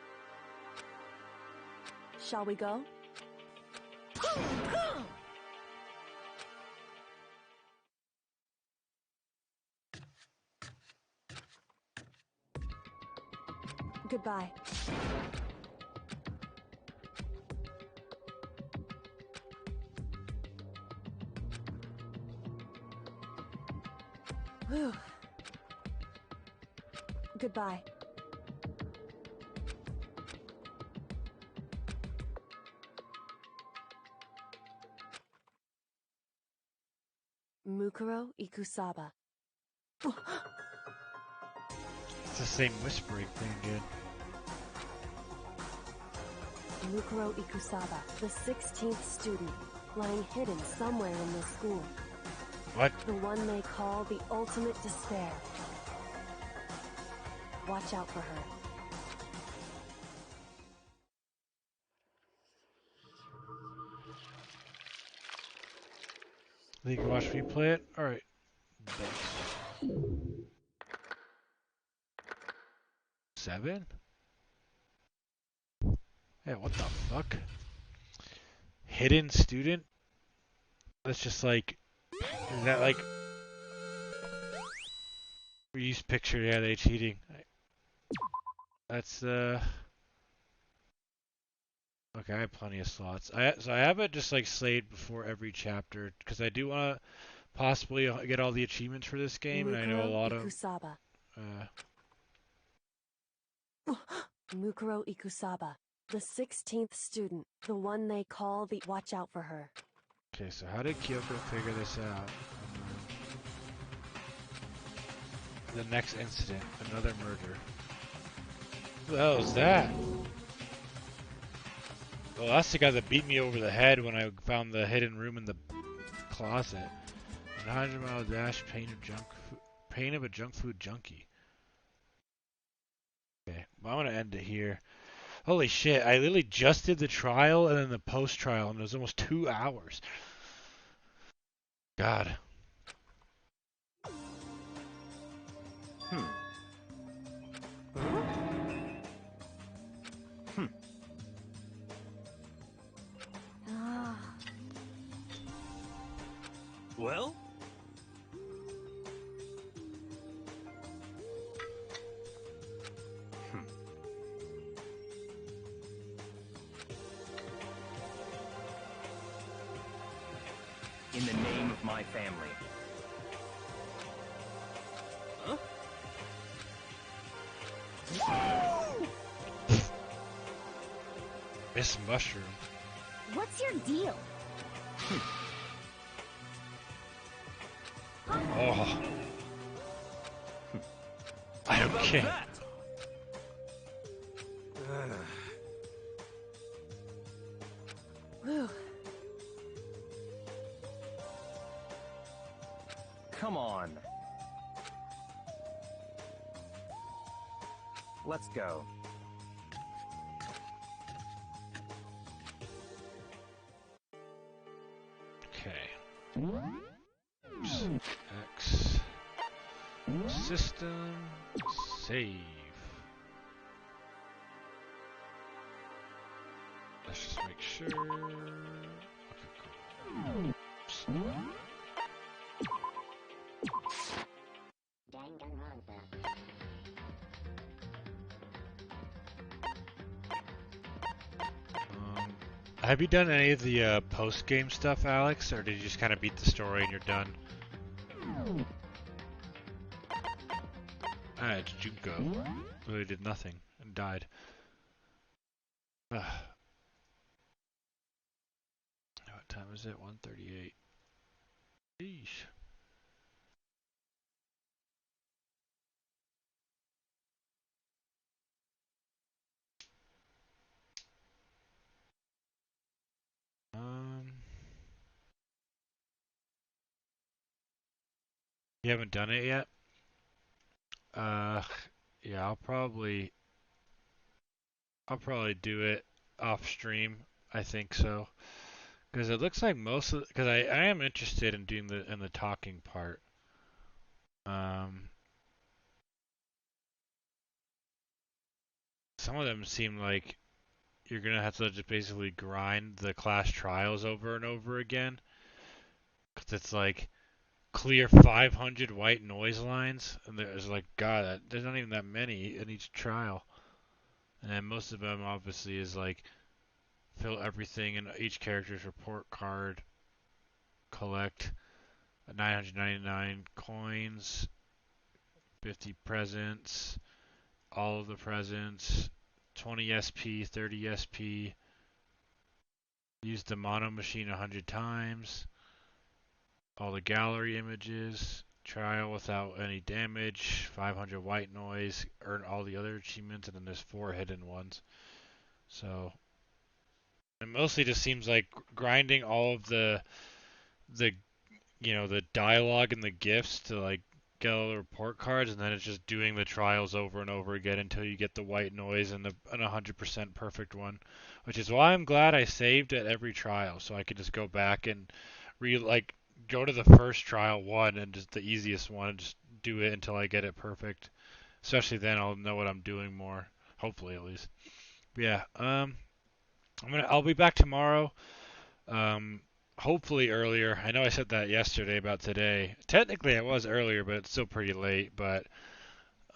Speaker 8: Shall we go? Goodbye. Whew. Goodbye. Mukuro Ikusaba.
Speaker 2: It's the same whispering thing again.
Speaker 8: Mukuro Ikusaba, the 16th student, lying hidden somewhere in this school.
Speaker 2: What?
Speaker 8: The one they call the ultimate despair. Watch out for her.
Speaker 2: Then you can watch me play it? Alright. 7? Yeah, what the fuck? Hidden student? That's just like... Is that like... Reuse picture, yeah, they cheating. That's, Okay, I have plenty of slots. So I have it just like slayed before every chapter, because I do want to possibly get all the achievements for this game, and I know a lot of...
Speaker 8: Ikusaba.
Speaker 2: Uh,
Speaker 8: Mukuro Ikusaba, the 16th student, the one they call the Watch Out for Her.
Speaker 2: okay, so how did Kyoko figure this out? The next incident, another murder. Who the hell is that? Well, that's the guy that beat me over the head when I found the hidden room in the closet. 100-mile dash, pain of a junk food junkie. Okay, well, I'm gonna end it here. Holy shit, I literally just did the trial and then the post-trial, and it was almost 2 hours. God.
Speaker 6: Well? In the name of my family. Huh?
Speaker 2: Miss Mushroom.
Speaker 5: What's your deal?
Speaker 2: Oh. I don't care.
Speaker 8: Whew.
Speaker 6: Come on. Let's go.
Speaker 2: Okay. X. System. Save. Let's just make sure. Okay, cool.
Speaker 5: Danganronpa.
Speaker 2: Have you done any of the post-game stuff, Alex, or did you just kind of beat the story and you're done? Alright, Junko. Literally did nothing and died. What time is it? 1:38. Sheesh. You haven't done it yet? Yeah, I'll probably do it off stream. I think so, because it looks like because I am interested in doing the talking part. Some of them seem like you're gonna have to just basically grind the class trials over and over again, because it's like clear 500 white noise lines, and there's like there's not even that many in each trial, and then most of them obviously is like fill everything in each character's report card, collect 999 coins, 50 presents, all of the presents, 20 SP, 30 SP, use the mono machine 100 times, all the gallery images, trial without any damage, 500 white noise, earn all the other achievements, and then there's 4 hidden ones. So it mostly just seems like grinding all of the the dialogue and the gifts to like get all the report cards, and then it's just doing the trials over and over again until you get the white noise and an 100% perfect one, which is why I'm glad I saved at every trial, so I could just go back and go to the first trial one and just the easiest one and just do it until I get it perfect. Especially then I'll know what I'm doing more. Hopefully at least. But yeah, I'll be back tomorrow. Hopefully earlier. I know I said that yesterday about today. Technically I was earlier, but it's still pretty late, but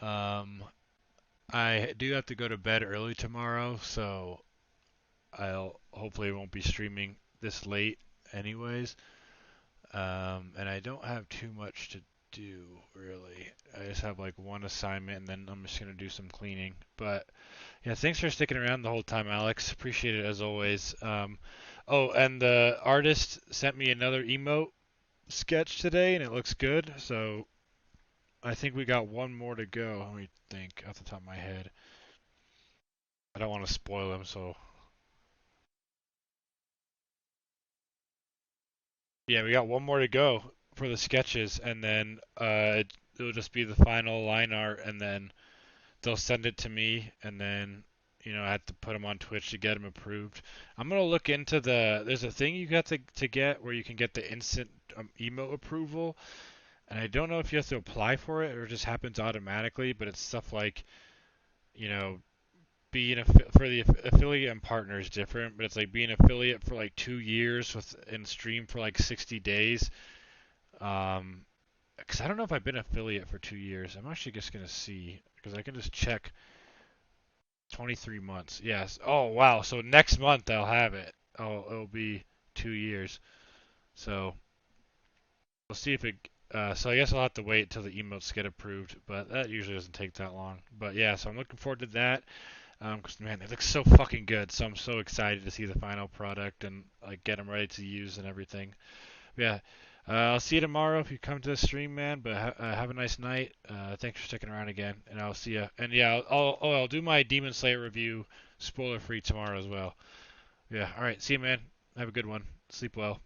Speaker 2: I do have to go to bed early tomorrow, so I'll hopefully won't be streaming this late anyways. And I don't have too much to do really. I just have like one assignment and then I'm just gonna do some cleaning. But yeah, thanks for sticking around the whole time, Alex. Appreciate it as always. Oh, and the artist sent me another emote sketch today and it looks good. So I think we got one more to go. Let me think off the top of my head. I don't want to spoil them, so yeah, we got one more to go for the sketches, and then it'll just be the final line art, and then they'll send it to me, and then I have to put them on Twitch to get them approved. I'm gonna look into there's a thing you got to get where you can get the instant emote approval, and I don't know if you have to apply for it or it just happens automatically, but it's stuff like you know being for the affiliate and partner is different, but it's like being affiliate for like 2 years and stream for like 60 days. Because I don't know if I've been affiliate for 2 years. I'm actually just gonna see because I can just check 23 months. Yes. Oh wow. So next month I'll have it. Oh, it'll be 2 years. So we'll see if it. So I guess I'll have to wait till the emotes get approved, but that usually doesn't take that long. But yeah, so I'm looking forward to that. Cause man, it looks so fucking good. So I'm so excited to see the final product and like get them ready to use and everything. Yeah. I'll see you tomorrow if you come to the stream, man. But have a nice night. Thanks for sticking around again, and I'll see you. And yeah, I'll do my Demon Slayer review, spoiler free tomorrow as well. Yeah. All right. See you, man. Have a good one. Sleep well.